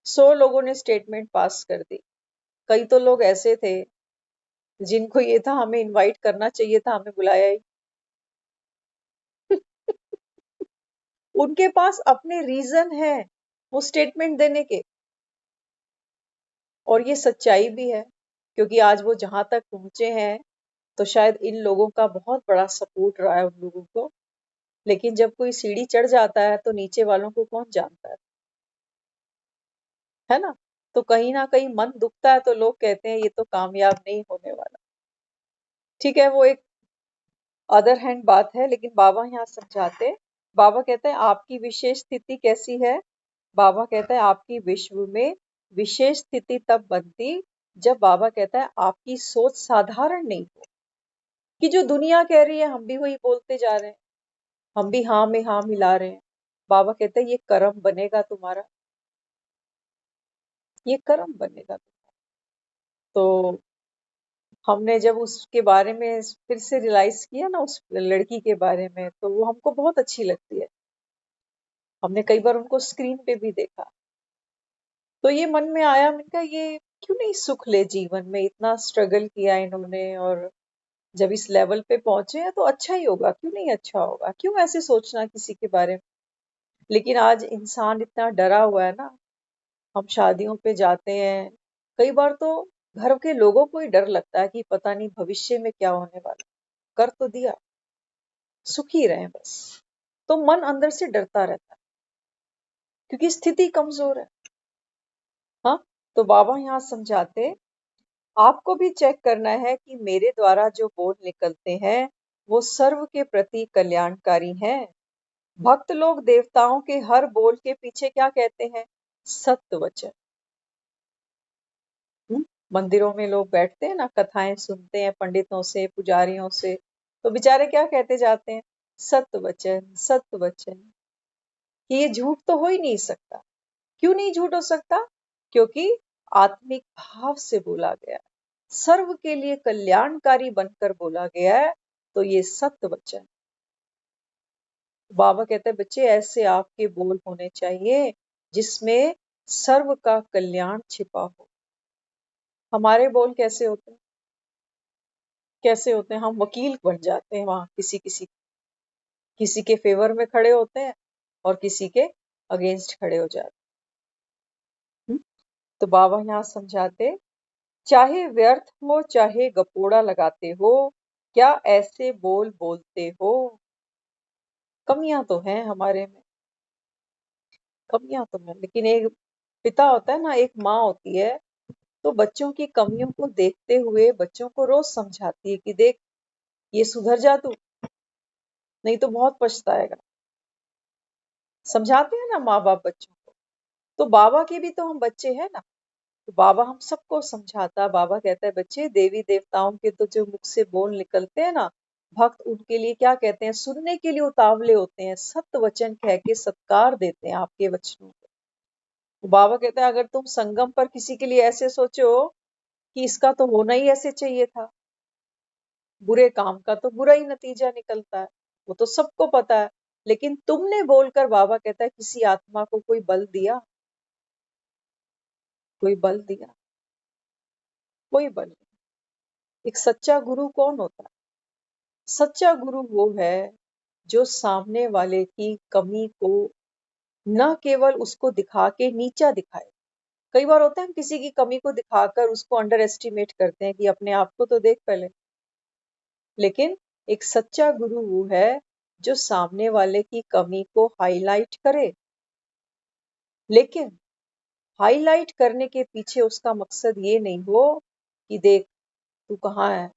[SPEAKER 3] 100 लोगों ने स्टेटमेंट पास कर दी, कई तो लोग ऐसे थे जिनको ये था हमें इनवाइट करना चाहिए था, हमें बुलाया ही। उनके पास अपने रीजन है वो स्टेटमेंट देने के, और ये सच्चाई भी है, क्योंकि आज वो जहां तक पहुंचे हैं तो शायद इन लोगों का बहुत बड़ा सपोर्ट रहा है उन लोगों को। लेकिन जब कोई सीढ़ी चढ़ जाता है तो नीचे वालों को कौन जानता है ना। तो कहीं ना कहीं मन दुखता है तो लोग कहते हैं ये तो कामयाब नहीं होने वाला। ठीक है, वो एक अदर हैंड बात है, लेकिन बाबा यहाँ समझाते, बाबा कहते हैं आपकी विशेष स्थिति कैसी है। बाबा कहता है आपकी विश्व में विशेष स्थिति तब बनती जब बाबा कहता है आपकी सोच साधारण नहीं हो, कि जो दुनिया कह रही है हम भी वही बोलते जा रहे हैं, हम भी हाँ में हाँ मिला रहे हैं। बाबा कहते हैं ये कर्म बनेगा तुम्हारा, ये कर्म बनेगा तुम्हारा। तो हमने जब उसके बारे में फिर से रियलाइज किया ना, उस लड़की के बारे में, तो वो हमको बहुत अच्छी लगती है। हमने कई बार उनको स्क्रीन पे भी देखा, तो ये मन में आया, मैंने कहा ये क्यों नहीं सुख ले जीवन में, इतना स्ट्रगल किया इन्होंने, और जब इस लेवल पे पहुंचे हैं तो अच्छा ही होगा, क्यों नहीं अच्छा होगा, क्यों ऐसे सोचना किसी के बारे में। लेकिन आज इंसान इतना डरा हुआ है ना, हम शादियों पे जाते हैं, कई बार तो घर के लोगों को ही डर लगता है कि पता नहीं भविष्य में क्या होने वाला। कर तो दिया, सुखी रहे बस, तो मन अंदर से डरता रहता है क्योंकि स्थिति कमजोर है। हाँ, तो बाबा यहाँ समझाते आपको भी चेक करना है कि मेरे द्वारा जो बोल निकलते हैं वो सर्व के प्रति कल्याणकारी हैं। भक्त लोग देवताओं के हर बोल के पीछे क्या कहते हैं, सत्य वचन। मंदिरों में लोग बैठते हैं ना, कथाएं सुनते हैं पंडितों से, पुजारियों से, तो बेचारे क्या कहते जाते हैं, सत्य वचन, सत्य वचन। कि ये झूठ तो हो ही नहीं सकता। क्यों नहीं झूठ हो सकता, क्योंकि आत्मिक भाव से बोला गया है, सर्व के लिए कल्याणकारी बनकर बोला गया है, तो ये सत्य वचन। बाबा कहते हैं बच्चे ऐसे आपके बोल होने चाहिए जिसमें सर्व का कल्याण छिपा हो। हमारे बोल कैसे होते हैं, कैसे होते हैं, हम वकील बन जाते हैं वहां, किसी के फेवर में खड़े होते हैं और किसी के अगेंस्ट खड़े हो जाते हैं। तो बाबा यहाँ समझाते चाहे व्यर्थ हो चाहे गपोड़ा लगाते हो, क्या ऐसे बोल बोलते हो। कमियां तो हैं हमारे में, कमियां तो हैं, लेकिन एक पिता होता है ना, एक माँ होती है, तो बच्चों की कमियों को देखते हुए बच्चों को रोज समझाती है कि देख, ये सुधर जा तू, नहीं तो बहुत पछताएगा। समझाते हैं ना माँ बाप बच्चों को। तो बाबा के भी तो हम बच्चे हैं ना, तो बाबा हम सबको समझाता। बाबा कहता है बच्चे, देवी देवताओं के तो जो मुख से बोल निकलते हैं ना, भक्त उनके लिए क्या कहते हैं, सुनने के लिए उतावले होते हैं, सत्य वचन कह के सत्कार देते हैं आपके वचनों को। तो बाबा कहता है अगर तुम संगम पर किसी के लिए ऐसे सोचो कि इसका तो होना ही ऐसे चाहिए था, बुरे काम का तो बुरा ही नतीजा निकलता है, वो तो सबको पता है, लेकिन तुमने बोलकर, बाबा कहता है, किसी आत्मा को कोई बल दिया, कोई बल दिया, कोई बल नहीं। एक सच्चा गुरु कौन होता है? सच्चा गुरु वो है जो सामने वाले की कमी को न केवल उसको दिखा के नीचा दिखाए। कई बार होता है हम किसी की कमी को दिखाकर उसको अंडर एस्टिमेट करते हैं कि अपने आप को तो देख पहले। लेकिन एक सच्चा गुरु वो है जो सामने वाले की कमी को हाईलाइट करे, लेकिन हाईलाइट करने के पीछे उसका मकसद ये नहीं हो कि देख तू कहाँ है,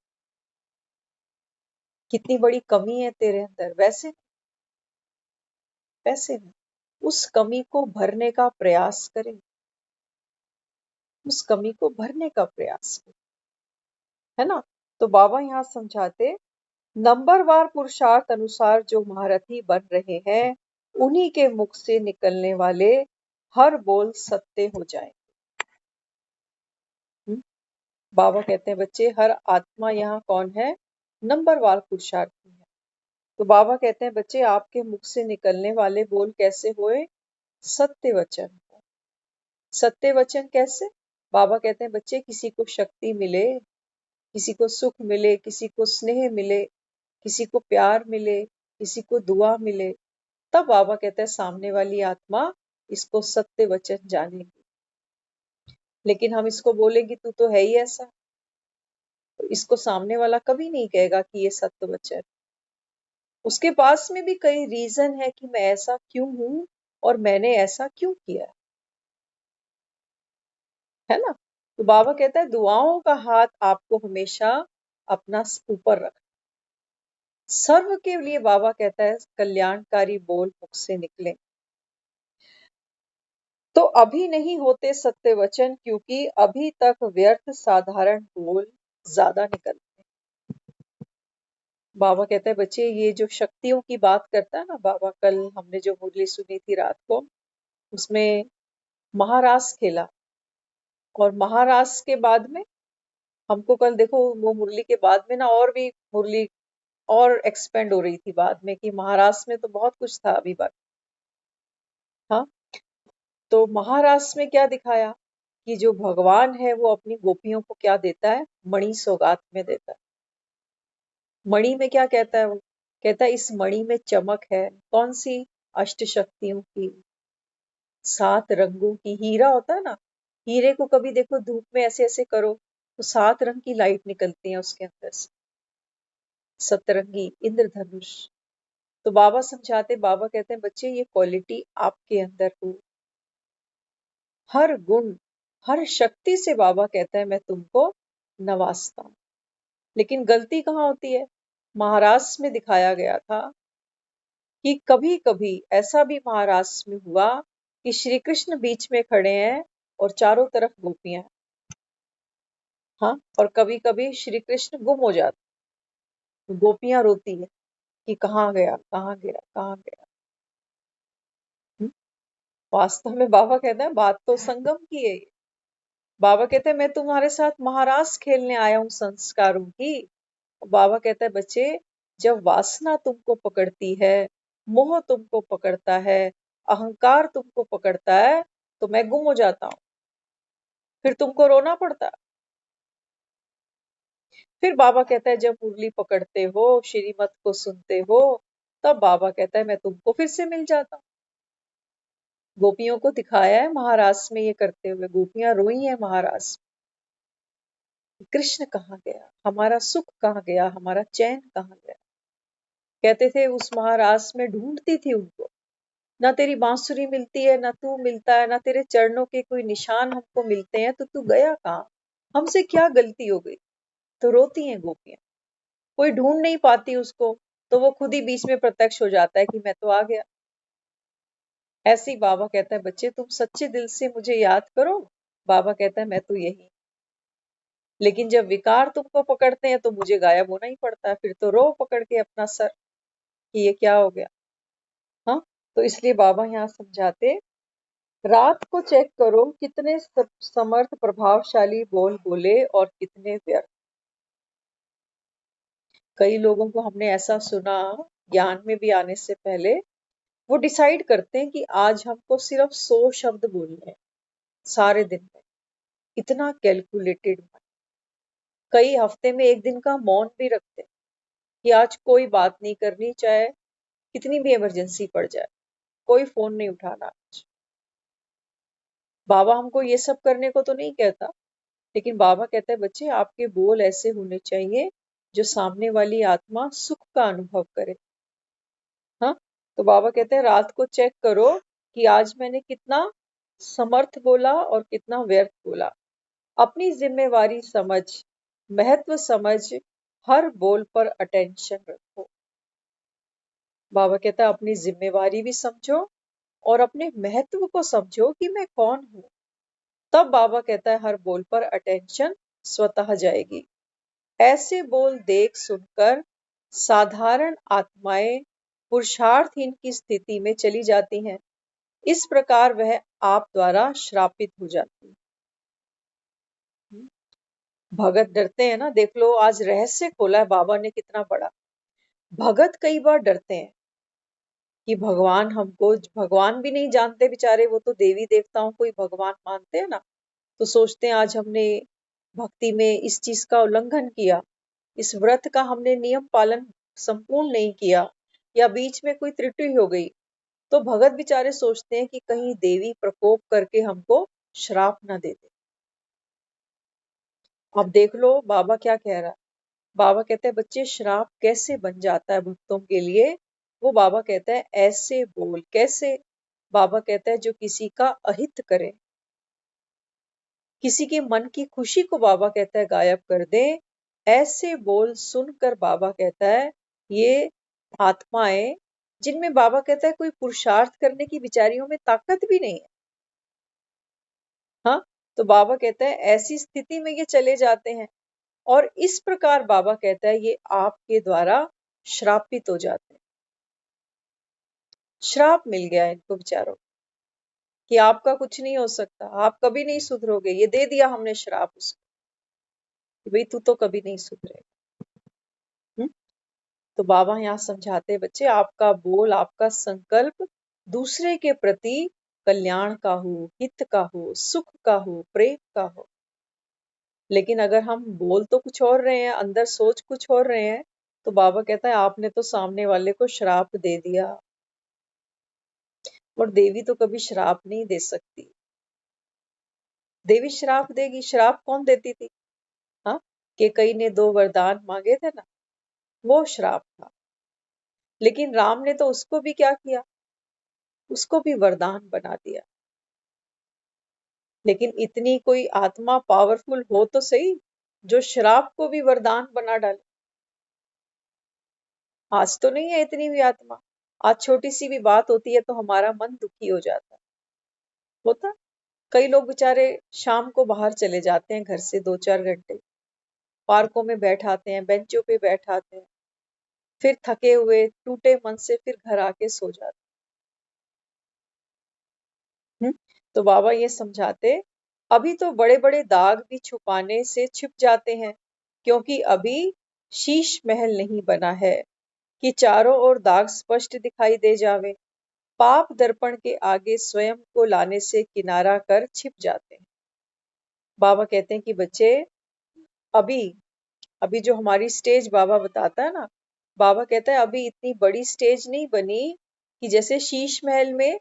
[SPEAKER 3] कितनी बड़ी कमी है तेरे अंदर, वैसे वैसे नहीं। उस कमी को भरने का प्रयास करें, उस कमी को भरने का प्रयास करें, है ना। तो बाबा यहाँ समझाते, नंबरवार पुरुषार्थ अनुसार जो महारथी बन रहे हैं, उन्हीं के मुख से निकलने वाले हर बोल सत्य हो जाए। बाबा कहते हैं बच्चे, हर आत्मा यहाँ कौन है, नंबरवार पुरुषार्थी है। तो बाबा कहते हैं बच्चे, आपके मुख से निकलने वाले बोल कैसे हुए, सत्य वचन। सत्य वचन कैसे? बाबा कहते हैं बच्चे, किसी को शक्ति मिले, किसी को सुख मिले, किसी को स्नेह मिले, किसी को प्यार मिले, किसी को दुआ मिले, तब बाबा कहते हैं सामने वाली आत्मा इसको सत्य वचन जानेगी। लेकिन हम इसको बोलेंगे तू तो है ही ऐसा, तो इसको सामने वाला कभी नहीं कहेगा कि ये सत्य वचन। उसके पास में भी कई रीजन है कि मैं ऐसा क्यों हूं और मैंने ऐसा क्यों किया, है ना। तो बाबा कहता है दुआओं का हाथ आपको हमेशा अपना ऊपर रख। सर्व के लिए बाबा कहता है कल्याणकारी बोल मुख से निकले। तो अभी नहीं होते सत्य वचन, क्योंकि अभी तक व्यर्थ साधारण बोल ज्यादा निकलते हैं। बाबा कहता है बच्चे, ये जो शक्तियों की बात करता है ना बाबा, कल हमने जो मुरली सुनी थी रात को, उसमें महारास खेला, और महारास के बाद में हमको कल देखो वो मुरली के बाद में ना और भी मुरली और एक्सपेंड हो रही थी बाद में कि महारास में तो बहुत कुछ था अभी बात। हाँ, तो महारास में क्या दिखाया कि जो भगवान है वो अपनी गोपियों को क्या देता है, मणि सौगात में देता है। मणि में क्या कहता है वो, कहता है इस मणि में चमक है, कौन सी, अष्ट शक्तियों की, 7 रंगों की। हीरा होता है ना, हीरे को कभी देखो धूप में ऐसे ऐसे करो तो 7 रंग की लाइट निकलती है उसके अंदर से, सतरंगी इंद्रधनुष। तो बाबा समझाते, बाबा कहते हैं बच्चे, ये क्वालिटी आपके अंदर हो, हर गुण हर शक्ति से बाबा कहता है मैं तुमको नवाजता हूं। लेकिन गलती कहाँ होती है, महाराष्ट्र में दिखाया गया था कि कभी कभी ऐसा भी महाराष्ट्र में हुआ कि श्री कृष्ण बीच में खड़े हैं और चारों तरफ गोपियां हैं। हाँ, और कभी कभी श्री कृष्ण गुम हो जाते, गोपियां रोती है कि कहाँ गया, कहाँ गया, कहाँ गया। हम्म? वास्तव में बाबा कहता है बात तो संगम की है। बाबा कहते हैं मैं तुम्हारे साथ महारास खेलने आया हूं संस्कारों की। बाबा कहता है बच्चे, जब वासना तुमको पकड़ती है, मोह तुमको पकड़ता है, अहंकार तुमको पकड़ता है, तो मैं गुम हो जाता हूँ, फिर तुमको रोना पड़ता है। फिर बाबा कहता है जब मुरली पकड़ते हो, श्रीमत को सुनते हो, तब बाबा कहता है मैं तुमको फिर से मिल जाता हूँ। गोपियों को दिखाया है महारास में ये करते हुए, गोपियां रोई हैं महारास। कृष्ण कहाँ गया, हमारा सुख कहाँ गया, हमारा चैन कहाँ गया। कहते थे उस महाराज में ढूंढती थी उनको, ना तेरी बांसुरी मिलती है, ना तू मिलता है, ना तेरे चरणों के कोई निशान हमको मिलते हैं, तो तू गया कहाँ, हमसे क्या गलती हो गई। तो रोती हैं गोपियां, कोई ढूंढ नहीं पाती उसको, तो वो खुद ही बीच में प्रत्यक्ष हो जाता है कि मैं तो आ गया। ऐसे ही बाबा कहता है बच्चे तुम सच्चे दिल से मुझे याद करो, बाबा कहता है मैं तो यही। लेकिन जब विकार तुमको पकड़ते हैं तो मुझे गायब होना ही पड़ता है, फिर तो रो पकड़ के अपना सर कि ये क्या हो गया। हाँ, तो इसलिए बाबा यहाँ समझाते, रात को चेक करो कितने समर्थ प्रभावशाली बोल बोले और कितने व्यर्थ। कई लोगों को हमने ऐसा सुना, ज्ञान में भी आने से पहले वो डिसाइड करते हैं कि आज हमको सिर्फ 100 शब्द बोलने हैं सारे दिन में। इतना कैलकुलेटेड। कई हफ्ते में एक दिन का मौन भी रखते हैं कि आज कोई बात नहीं करनी, चाहे कितनी भी इमरजेंसी पड़ जाए, कोई फोन नहीं उठाना आज। बाबा हमको ये सब करने को तो नहीं कहता, लेकिन बाबा कहता है बच्चे आपके बोल ऐसे होने चाहिए जो सामने वाली आत्मा सुख का अनुभव करे। हाँ, तो बाबा कहते हैं रात को चेक करो कि आज मैंने कितना समर्थ बोला और कितना व्यर्थ बोला। अपनी जिम्मेवारी समझ, महत्व समझ, हर बोल पर अटेंशन रखो। बाबा कहता है अपनी जिम्मेवारी भी समझो और अपने महत्व को समझो कि मैं कौन हूं। तब बाबा कहता है हर बोल पर अटेंशन स्वतः जाएगी। ऐसे बोल देख सुनकर साधारण आत्माएं पुरुषार्थहीन की स्थिति में चली जाती हैं। इस प्रकार वह आप द्वारा श्रापित हो जाती है। भगत डरते हैं ना, देख लो आज रहस्य खोला है बाबा ने कितना बड़ा। भगत कई बार डरते हैं कि भगवान हमको, भगवान भी नहीं जानते बेचारे, वो तो देवी देवताओं को ही भगवान मानते हैं ना। तो सोचते हैं आज हमने भक्ति में इस चीज का उल्लंघन किया, इस व्रत का हमने नियम पालन संपूर्ण नहीं किया, या बीच में कोई त्रुटि हो गई, तो भगत बेचारे सोचते हैं कि कहीं देवी प्रकोप करके हमको श्राप ना दे दे। अब देख लो बाबा क्या कह रहा है। बाबा कहते हैं बच्चे श्राप कैसे बन जाता है भक्तों के लिए। वो बाबा कहता है ऐसे बोल, कैसे। बाबा कहता है जो किसी का अहित करे, किसी के मन की खुशी को बाबा कहता है गायब कर दे, ऐसे बोल सुनकर बाबा कहता है ये आत्माएं जिनमें बाबा कहता है कोई पुरुषार्थ करने की बिचारियों में ताकत भी नहीं है। हाँ, तो बाबा कहता है ऐसी स्थिति में ये चले जाते हैं, और इस प्रकार बाबा कहता है ये आपके द्वारा श्रापित हो जाते हैं। श्राप मिल गया इनको बेचारों कि आपका कुछ नहीं हो सकता, आप कभी नहीं सुधरोगे। ये दे दिया हमने श्राप उसको कि भाई तू तो कभी नहीं सुधरेगा। तो बाबा यहाँ समझाते हैं बच्चे आपका बोल, आपका संकल्प दूसरे के प्रति कल्याण का हो, हित का हो, सुख का हो, प्रेम का हो। लेकिन अगर हम बोल तो कुछ और रहे हैं, अंदर सोच कुछ और रहे हैं, तो बाबा कहता है आपने तो सामने वाले को श्राप दे दिया। और देवी तो कभी श्राप नहीं दे सकती। देवी श्राप देगी? श्राप कौन देती थी? हाँ, कि कई ने 2 वरदान मांगे थे ना, वो श्राप था। लेकिन राम ने तो उसको भी क्या किया, उसको भी वरदान बना दिया। लेकिन इतनी कोई आत्मा पावरफुल हो तो सही जो श्राप को भी वरदान बना डाले। आज तो नहीं है इतनी भी आत्मा। आज छोटी सी भी बात होती है तो हमारा मन दुखी हो जाता है। होता, कई लोग बेचारे शाम को बाहर चले जाते हैं घर से 2-4 घंटे, पार्कों में बैठाते हैं, बेंचों पे बैठाते हैं, फिर थके हुए टूटे मन से फिर घर आके सो जाते हैं। तो बाबा ये समझाते, अभी तो बड़े बड़े दाग भी छुपाने से छिप जाते हैं, क्योंकि अभी शीश महल नहीं बना है कि चारों ओर दाग स्पष्ट दिखाई दे जावे। पाप दर्पण के आगे स्वयं को लाने से किनारा कर छिप जाते हैं। बाबा कहते हैं कि बच्चे अभी अभी जो हमारी स्टेज बाबा बताता है ना, बाबा कहता है अभी इतनी बड़ी स्टेज नहीं बनी कि जैसे शीश महल में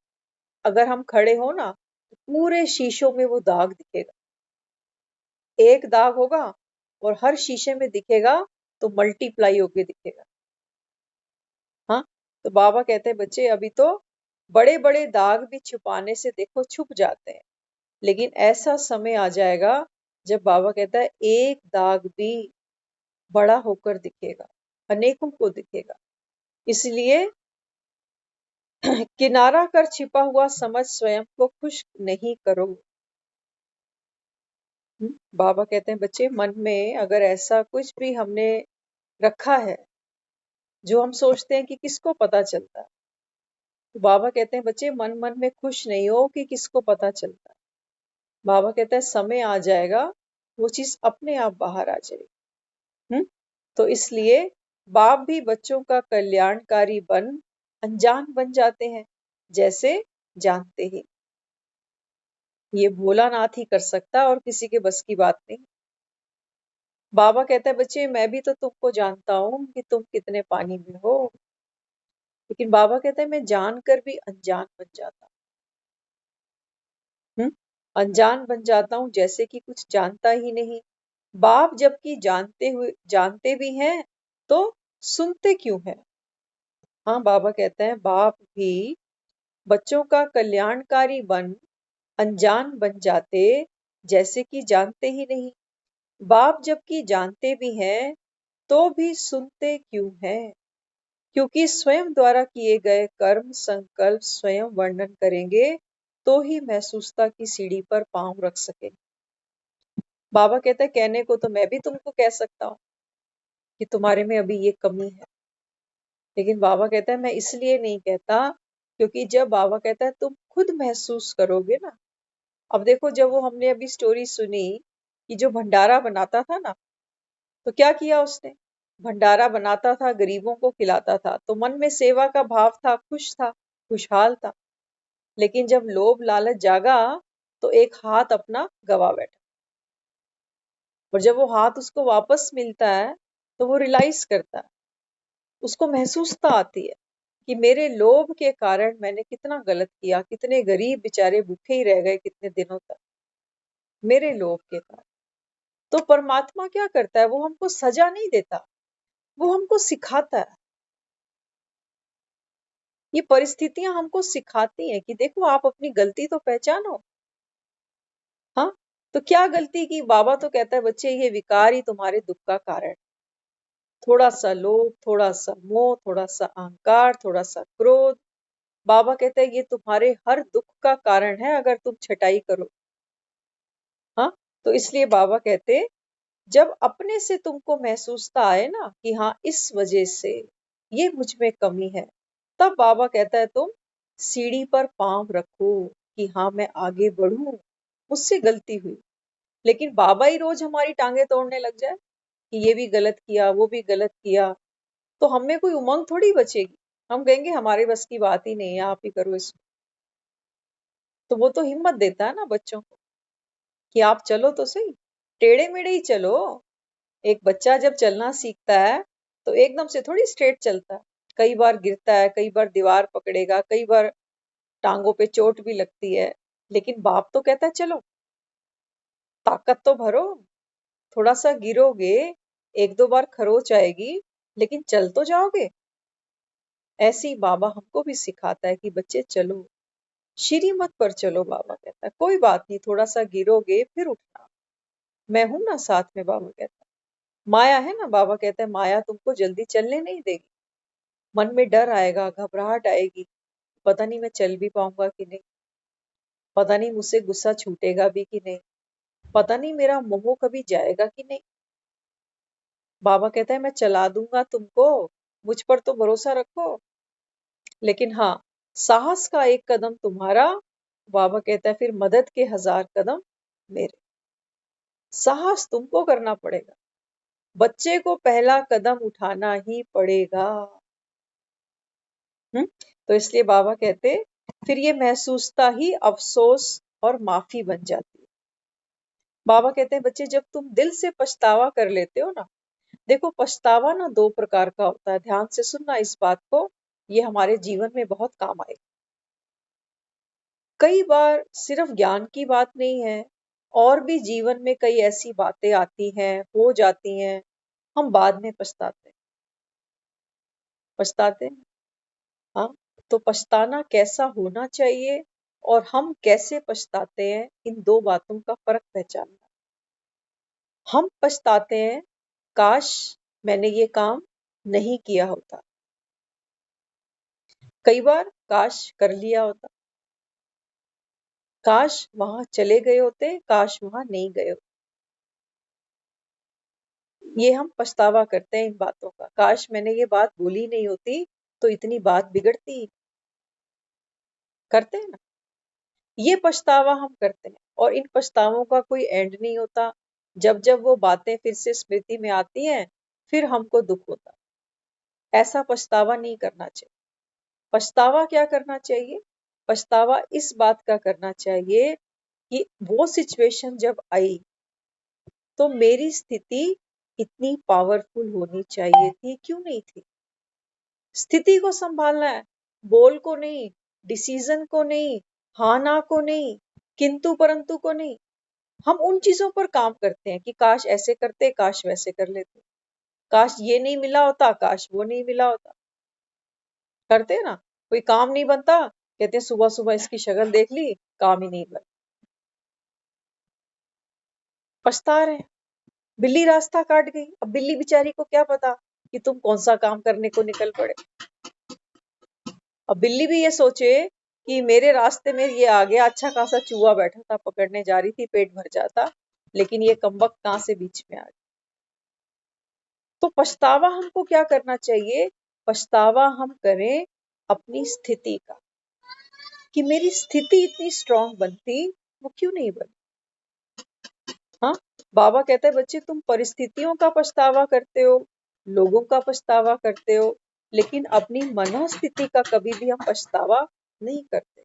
[SPEAKER 3] अगर हम खड़े हो ना तो पूरे शीशों में वो दाग दिखेगा। एक दाग होगा और हर शीशे में दिखेगा तो मल्टीप्लाई होके दिखेगा। हाँ, तो बाबा कहते हैं बच्चे अभी तो बड़े बड़े दाग भी छुपाने से देखो छुप जाते हैं, लेकिन ऐसा समय आ जाएगा जब बाबा कहता है एक दाग भी बड़ा होकर दिखेगा, अनेकों को दिखेगा। इसलिए किनारा कर छिपा हुआ समझ स्वयं को खुश नहीं करो। बाबा कहते हैं बच्चे मन में अगर ऐसा कुछ भी हमने रखा है जो हम सोचते हैं कि किसको पता चलता है, तो बाबा कहते हैं बच्चे मन मन में खुश नहीं हो कि किसको पता चलता है। बाबा कहता है समय आ जाएगा वो चीज अपने आप बाहर आ जाएगी। तो इसलिए बाप भी बच्चों का कल्याणकारी बन अनजान बन जाते हैं, जैसे जानते ही। ये भोलानाथ ही कर सकता और किसी के बस की बात नहीं। बाबा कहता है बच्चे मैं भी तो तुमको जानता हूँ कि तुम कितने पानी में हो, लेकिन बाबा कहता है मैं जानकर भी अनजान बन जाता हूँ। अनजान बन जाता हूँ जैसे कि कुछ जानता ही नहीं। बाप जबकि जानते भी हैं तो सुनते क्यों हैं? हाँ, बाबा कहते हैं बाप भी बच्चों का कल्याणकारी बन अनजान बन जाते जैसे कि जानते ही नहीं। बाप जबकि जानते भी हैं तो भी सुनते क्यों हैं? क्योंकि स्वयं द्वारा किए गए कर्म संकल्प स्वयं वर्णन करेंगे तो ही महसूसता की सीढ़ी पर पांव रख सके। बाबा कहता है कहने को तो मैं भी तुमको कह सकता हूँ कि तुम्हारे में अभी ये कमी है, लेकिन बाबा कहता है मैं इसलिए नहीं कहता क्योंकि जब बाबा कहता है तुम खुद महसूस करोगे ना। अब देखो जब वो हमने अभी स्टोरी सुनी कि जो भंडारा बनाता था ना, तो क्या किया उसने? भंडारा बनाता था, गरीबों को खिलाता था, तो मन में सेवा का भाव था, खुश था, खुशहाल था। लेकिन जब लोभ लालच जागा तो एक हाथ अपना गवा बैठा, और जब वो हाथ उसको वापस मिलता है तो वो रियलाइज करता है, उसको महसूसता आती है कि मेरे लोभ के कारण मैंने कितना गलत किया, कितने गरीब बेचारे भूखे ही रह गए कितने दिनों तक मेरे लोभ के कारण। तो परमात्मा क्या करता है, वो हमको सजा नहीं देता, वो हमको सिखाता है। ये परिस्थितियां हमको सिखाती हैं कि देखो आप अपनी गलती तो पहचानो। हाँ, तो क्या गलती की? बाबा तो कहता है बच्चे ये विकार ही तुम्हारे दुख का कारण। थोड़ा सा लोभ, थोड़ा सा मोह, थोड़ा सा अहंकार, थोड़ा सा क्रोध, बाबा कहते हैं ये तुम्हारे हर दुख का कारण है अगर तुम छटाई करो। हाँ, तो इसलिए बाबा कहते जब अपने से तुमको महसूसता आए ना कि हाँ इस वजह से ये मुझ में कमी है, तब बाबा कहता है तुम सीढ़ी पर पांव रखो कि हाँ मैं आगे बढ़ूं, मुझसे गलती हुई। लेकिन बाबा ही रोज हमारी टांगे तोड़ने लग जाए कि ये भी गलत किया, वो भी गलत किया, तो हमें कोई उमंग थोड़ी बचेगी। हम कहेंगे हमारे बस की बात ही नहीं है, आप ही करो इसको। तो वो तो हिम्मत देता है ना बच्चों को कि आप चलो तो सही, टेढ़े मेढ़े ही चलो। एक बच्चा जब चलना सीखता है तो एकदम से थोड़ी स्ट्रेट चलता है, कई बार गिरता है, कई बार दीवार पकड़ेगा, कई बार टांगों पे चोट भी लगती है, लेकिन बाप तो कहता है चलो, ताकत तो भरो, थोड़ा सा गिरोगे, एक दो बार खरोच आएगी, लेकिन चल तो जाओगे। ऐसे ही बाबा हमको भी सिखाता है कि बच्चे चलो, श्रीमत पर चलो। बाबा कहता है कोई बात नहीं, थोड़ा सा गिरोगे फिर उठना, मैं हूं ना साथ में। बाबा कहता है माया है ना, बाबा कहता है माया तुमको जल्दी चलने नहीं देगी। मन में डर आएगा, घबराहट आएगी, पता नहीं मैं चल भी पाऊंगा कि नहीं, पता नहीं मुझसे गुस्सा छूटेगा भी कि नहीं, पता नहीं मेरा मोह कभी जाएगा कि नहीं। बाबा कहता है मैं चला दूंगा तुमको, मुझ पर तो भरोसा रखो। लेकिन हाँ, साहस का एक कदम तुम्हारा, बाबा कहता है फिर मदद के 1000 कदम मेरे। साहस तुमको करना पड़ेगा, बच्चे को पहला कदम उठाना ही पड़ेगा। तो इसलिए बाबा कहते फिर ये महसूसता ही अफसोस और माफी बन जाती है। बाबा कहते हैं बच्चे जब तुम दिल से पछतावा कर लेते हो ना, देखो पछतावा ना 2 प्रकार का होता है, ध्यान से सुनना इस बात को, ये हमारे जीवन में बहुत काम आएगा। कई बार सिर्फ ज्ञान की बात नहीं है, और भी जीवन में कई ऐसी बातें आती हैं, हो जाती हैं, हम बाद में पछताते हैं। पछताते हैं, हाँ। तो पछताना कैसा होना चाहिए और हम कैसे पछताते हैं, इन दो बातों का फर्क पहचानना। हम पछताते हैं, काश मैंने ये काम नहीं किया होता। कई बार काश कर लिया होता, काश वहां चले गए होते, काश वहां नहीं गए होते। ये हम पछतावा करते हैं इन बातों का, काश मैंने ये बात बोली नहीं होती तो इतनी बात बिगड़ती। करते हैं ना, ये पछतावा हम करते हैं और इन पछतावों का कोई एंड नहीं होता। जब जब वो बातें फिर से स्मृति में आती हैं, फिर हमको दुख होता है। ऐसा पछतावा नहीं करना चाहिए। पछतावा क्या करना चाहिए? पछतावा इस बात का करना चाहिए कि वो सिचुएशन जब आई तो मेरी स्थिति इतनी पावरफुल होनी चाहिए थी, क्यों नहीं थी? स्थिति को संभालना है, बोल को नहीं, डिसीजन को नहीं, हाँ ना को नहीं, किंतु परंतु को नहीं। हम उन चीजों पर काम करते हैं कि काश ऐसे करते, काश वैसे कर लेते, काश ये नहीं मिला होता, काश वो नहीं मिला होता। करते हैं ना, कोई काम नहीं बनता, कहते हैं सुबह सुबह इसकी शक्ल देख ली, काम ही नहीं बना। पछता रहे हैं। बिल्ली रास्ता काट गई, अब बिल्ली बेचारी को क्या पता कि तुम कौन सा काम करने को निकल पड़े। अब बिल्ली भी ये सोचे कि मेरे रास्ते में ये आ गया, अच्छा खासा चूहा बैठा था, पकड़ने जा रही थी, पेट भर जाता, लेकिन ये कमबख्त कहां से बीच में आ गया। तो पछतावा हमको क्या करना चाहिए? पछतावा हम करें अपनी स्थिति का, कि मेरी स्थिति इतनी स्ट्रांग बनती, वो क्यों नहीं बनी। हाँ, बाबा कहते हैं बच्चे तुम परिस्थितियों का पछतावा करते हो, लोगों का पछतावा करते हो, लेकिन अपनी मनोस्थिति का कभी भी हम पछतावा नहीं करते।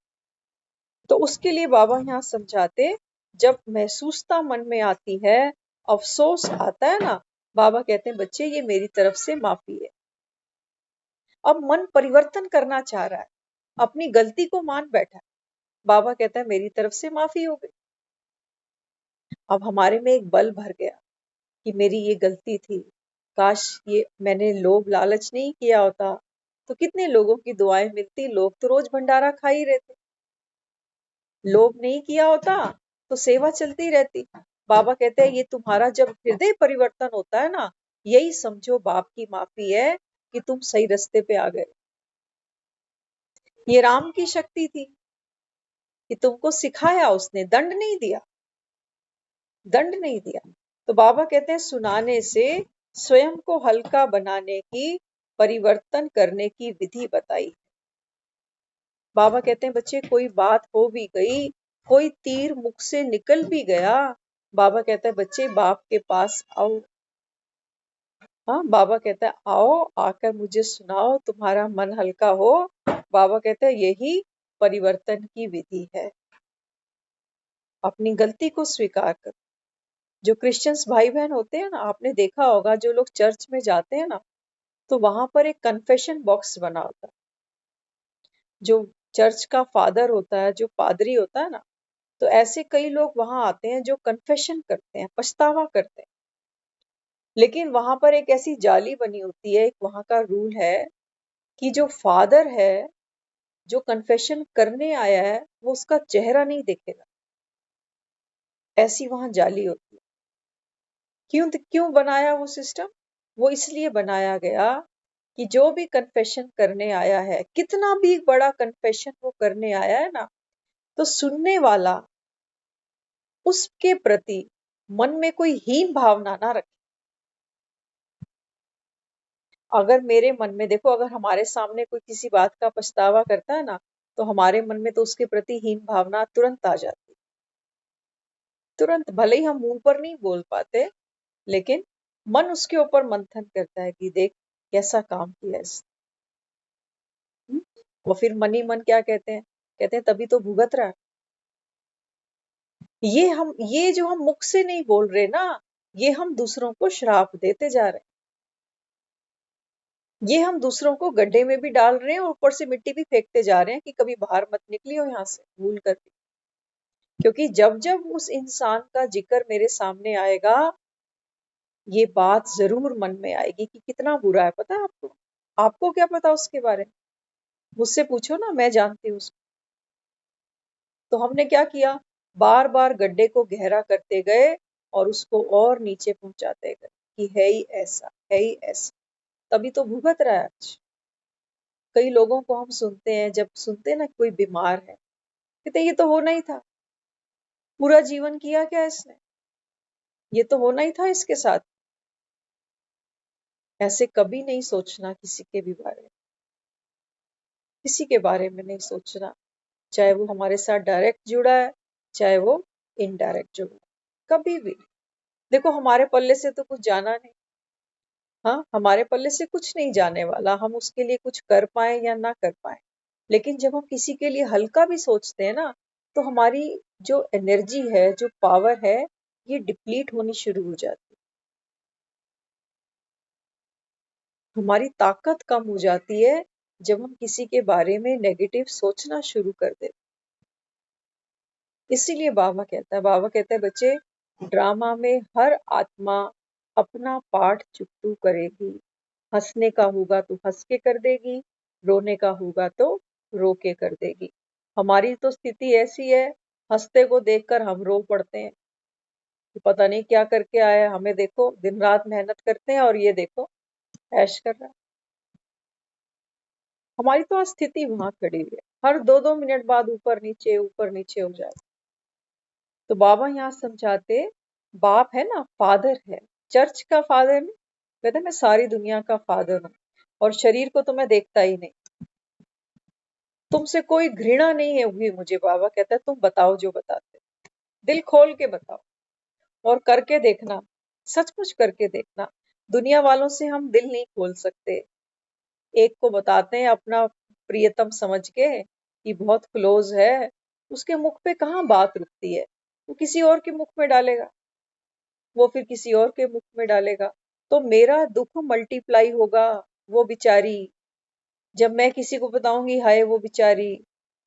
[SPEAKER 3] तो उसके लिए बाबा यहाँ समझाते, जब महसूसता मन में आती है, अफसोस आता है ना, बाबा कहते हैं बच्चे ये मेरी तरफ से माफी है। अब मन परिवर्तन करना चाह रहा है, अपनी गलती को मान बैठा है, बाबा कहता है मेरी तरफ से माफी हो गई। अब हमारे में एक बल भर गया कि मेरी ये गलती थी, काश ये मैंने लोभ लालच नहीं किया होता तो कितने लोगों की दुआएं मिलती, लोग तो रोज भंडारा खा ही रहते। लोभ नहीं किया होता तो सेवा चलती रहती। बाबा कहते हैं ये तुम्हारा जब हृदय परिवर्तन होता है ना, यही समझो बाप की माफी है कि तुम सही रास्ते पे आ गए। ये राम की शक्ति थी कि तुमको सिखाया, उसने दंड नहीं दिया, दंड नहीं दिया। तो बाबा कहते हैं सुनाने से स्वयं को हल्का बनाने की, परिवर्तन करने की विधि बताई। बाबा कहते हैं बच्चे कोई बात हो भी गई, कोई तीर मुख से निकल भी गया, बाबा कहता है बच्चे बाप के पास आओ। हाँ, बाबा कहता है आओ, आकर मुझे सुनाओ, तुम्हारा मन हल्का हो। बाबा कहता है यही परिवर्तन की विधि है। अपनी गलती को स्वीकार करो। जो क्रिश्चियंस भाई बहन होते हैं ना, आपने देखा होगा जो लोग चर्च में जाते हैं ना, तो वहां पर एक कन्फेशन बॉक्स बना होता है। जो चर्च का फादर होता है, जो पादरी होता है ना, तो ऐसे कई लोग वहां आते हैं जो कन्फेशन करते हैं, पछतावा करते हैं। लेकिन वहां पर एक ऐसी जाली बनी होती है, एक वहां का रूल है कि जो फादर है, जो कन्फेशन करने आया है, वो उसका चेहरा नहीं देखेगा। ऐसी वहां जाली होती है। क्यों बनाया वो सिस्टम? वो इसलिए बनाया गया कि जो भी कन्फेशन करने आया है, कितना भी बड़ा कन्फेशन वो करने आया है ना, तो सुनने वाला उसके प्रति मन में कोई हीन भावना ना रखे। अगर मेरे मन में देखो, अगर हमारे सामने कोई किसी बात का पछतावा करता है ना, तो हमारे मन में तो उसके प्रति हीन भावना तुरंत आ जाती है। तुरंत, भले ही हम मुंह पर नहीं बोल पाते, लेकिन मन उसके ऊपर मंथन करता है कि देख कैसा काम किया इसने। और फिर मन ही मन क्या कहते हैं? कहते हैं तभी तो भुगत रहा है। ये जो हम मुख से नहीं बोल रहे ना, ये हम दूसरों को श्राप देते जा रहे हैं। ये हम दूसरों को गड्ढे में भी डाल रहे हैं और ऊपर से मिट्टी भी फेंकते जा रहे हैं कि कभी बाहर मत निकलियो यहाँ से भूल कर भी। क्योंकि जब जब उस इंसान का जिक्र मेरे सामने आएगा, ये बात जरूर मन में आएगी कि कितना बुरा है। पता है आपको? आपको क्या पता उसके बारे में? मुझसे पूछो ना, मैं जानती हूँ उसको। तो हमने क्या किया, बार बार गड्ढे को गहरा करते गए और उसको और नीचे पहुंचाते गए कि है ही ऐसा, है ही ऐसा। तभी तो भुगत रहा है आज। कई लोगों को हम सुनते हैं, जब सुनते हैं ना कोई बीमार है, कहते ये तो होना ही था, पूरा जीवन किया क्या इसने, ये तो होना ही था इसके साथ। ऐसे कभी नहीं सोचना किसी के भी बारे में, किसी के बारे में नहीं सोचना, चाहे वो हमारे साथ डायरेक्ट जुड़ा है, चाहे वो इनडायरेक्ट जुड़ा है, कभी भी। देखो हमारे पल्ले से तो कुछ जाना नहीं, हाँ हमारे पल्ले से कुछ नहीं जाने वाला, हम उसके लिए कुछ कर पाए या ना कर पाए। लेकिन जब हम किसी के लिए हल्का भी सोचते हैं ना, तो हमारी जो एनर्जी है, जो पावर है, ये डिप्लीट होनी शुरू हो जाती है। हमारी ताकत कम हो जाती है जब हम किसी के बारे में नेगेटिव सोचना शुरू कर देते। इसीलिए बाबा कहता है बच्चे, ड्रामा में हर आत्मा अपना पार्ट चुकतू करेगी। हंसने का होगा तो हंस के कर देगी, रोने का होगा तो रो के कर देगी। हमारी तो स्थिति ऐसी है, हंसते को देखकर हम रो पड़ते हैं कि पता नहीं क्या करके आया है, हमें देखो दिन रात मेहनत करते हैं और ये देखो ऐश कर रहा है। हमारी तो स्थिति वहां खड़ी हुई है, हर 2-2 मिनट बाद ऊपर नीचे हो जाए। तो बाबा यहाँ समझाते, बाप है ना, फादर है, चर्च का फादर नहीं, कहते मैं सारी दुनिया का फादर हूँ और शरीर को तो मैं देखता ही नहीं। तुमसे कोई घृणा नहीं है हुई मुझे, बाबा कहता है तुम बताओ जो बताते, दिल खोल के बताओ और करके देखना, सचमुच करके देखना। दुनिया वालों से हम दिल नहीं खोल सकते। एक को बताते हैं अपना प्रियतम समझ के कि बहुत क्लोज है, उसके मुख पे कहाँ बात रुकती है, वो किसी और के मुख में डालेगा, वो फिर किसी और के मुख में डालेगा, तो मेरा दुख मल्टीप्लाई होगा। वो बेचारी, जब मैं किसी को बताऊंगी हाय वो बेचारी,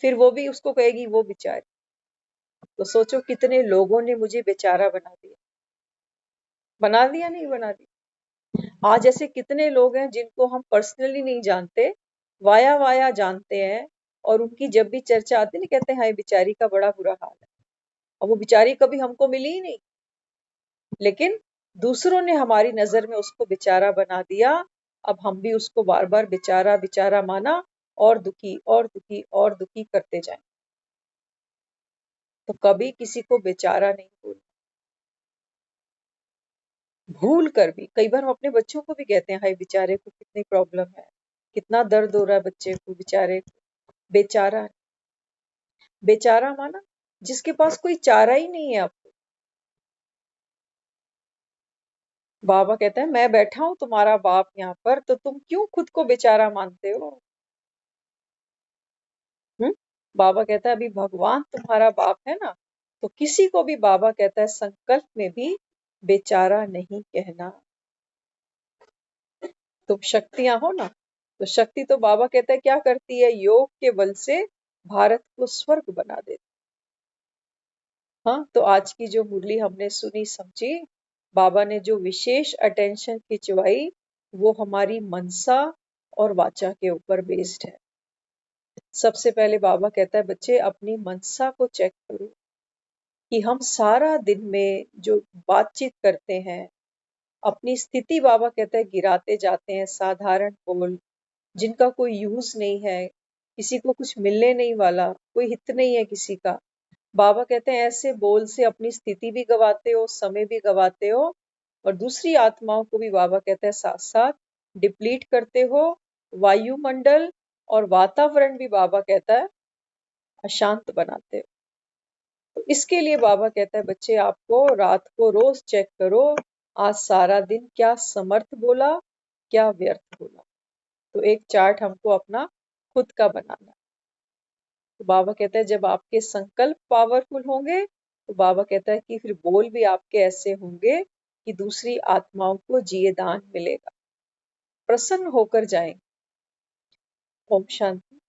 [SPEAKER 3] फिर वो भी उसको कहेगी वो बेचारी। तो सोचो कितने लोगों ने मुझे बेचारा बना दिया, बना दिया नहीं बना दिया। आज ऐसे कितने लोग हैं जिनको हम पर्सनली नहीं जानते, वाया वाया जानते हैं, और उनकी जब भी चर्चा आती है ना, कहते हैं हाय बेचारी का बड़ा बुरा हाल है। और वो बेचारी कभी हमको मिली ही नहीं, लेकिन दूसरों ने हमारी नजर में उसको बेचारा बना दिया। अब हम भी उसको बार बार बेचारा बेचारा माना और दुखी और दुखी और दुखी करते जाएं। तो कभी किसी को बेचारा नहीं बोलना, भूल कर भी। कई बार हम अपने बच्चों को भी कहते हैं हाय बेचारे को कितनी प्रॉब्लम है, कितना दर्द हो रहा है बच्चे को, बेचारे को। बेचारा, बेचारा माना जिसके पास कोई चारा ही नहीं है। आपको बाबा कहते हैं मैं बैठा हूं तुम्हारा बाप यहाँ पर, तो तुम क्यों खुद को बेचारा मानते हो? हम्म? बाबा कहता है अभी भगवान तुम्हारा बाप है ना, तो किसी को भी बाबा कहता है संकल्प में भी बेचारा नहीं कहना। तुम शक्तियां हो ना, तो शक्ति तो बाबा कहता है क्या करती है, योग के बल से भारत को स्वर्ग बना देती। हाँ, तो आज की जो मुरली हमने सुनी समझी, बाबा ने जो विशेष अटेंशन खिंचवाई, वो हमारी मनसा और वाचा के ऊपर बेस्ड है। सबसे पहले बाबा कहता है बच्चे अपनी मनसा को चेक करो कि हम सारा दिन में जो बातचीत करते हैं, अपनी स्थिति बाबा कहता है गिराते जाते हैं, साधारण बोल जिनका कोई यूज नहीं है, किसी को कुछ मिलने नहीं वाला, कोई हित नहीं है किसी का। बाबा कहते हैं ऐसे बोल से अपनी स्थिति भी गवाते हो, समय भी गवाते हो, और दूसरी आत्माओं को भी बाबा कहता है साथ साथ डिप्लीट करते हो। वायुमंडल और वातावरण भी बाबा कहता है अशांत बनाते हो। तो इसके लिए बाबा कहता है बच्चे आपको रात को रोज चेक करो, आज सारा दिन क्या समर्थ बोला, क्या व्यर्थ बोला। तो एक चार्ट हमको अपना खुद का बनाना। तो बाबा कहता है जब आपके संकल्प पावरफुल होंगे, तो बाबा कहता है कि फिर बोल भी आपके ऐसे होंगे कि दूसरी आत्माओं को जिए दान मिलेगा, प्रसन्न होकर जाएंगे। ओम शांति।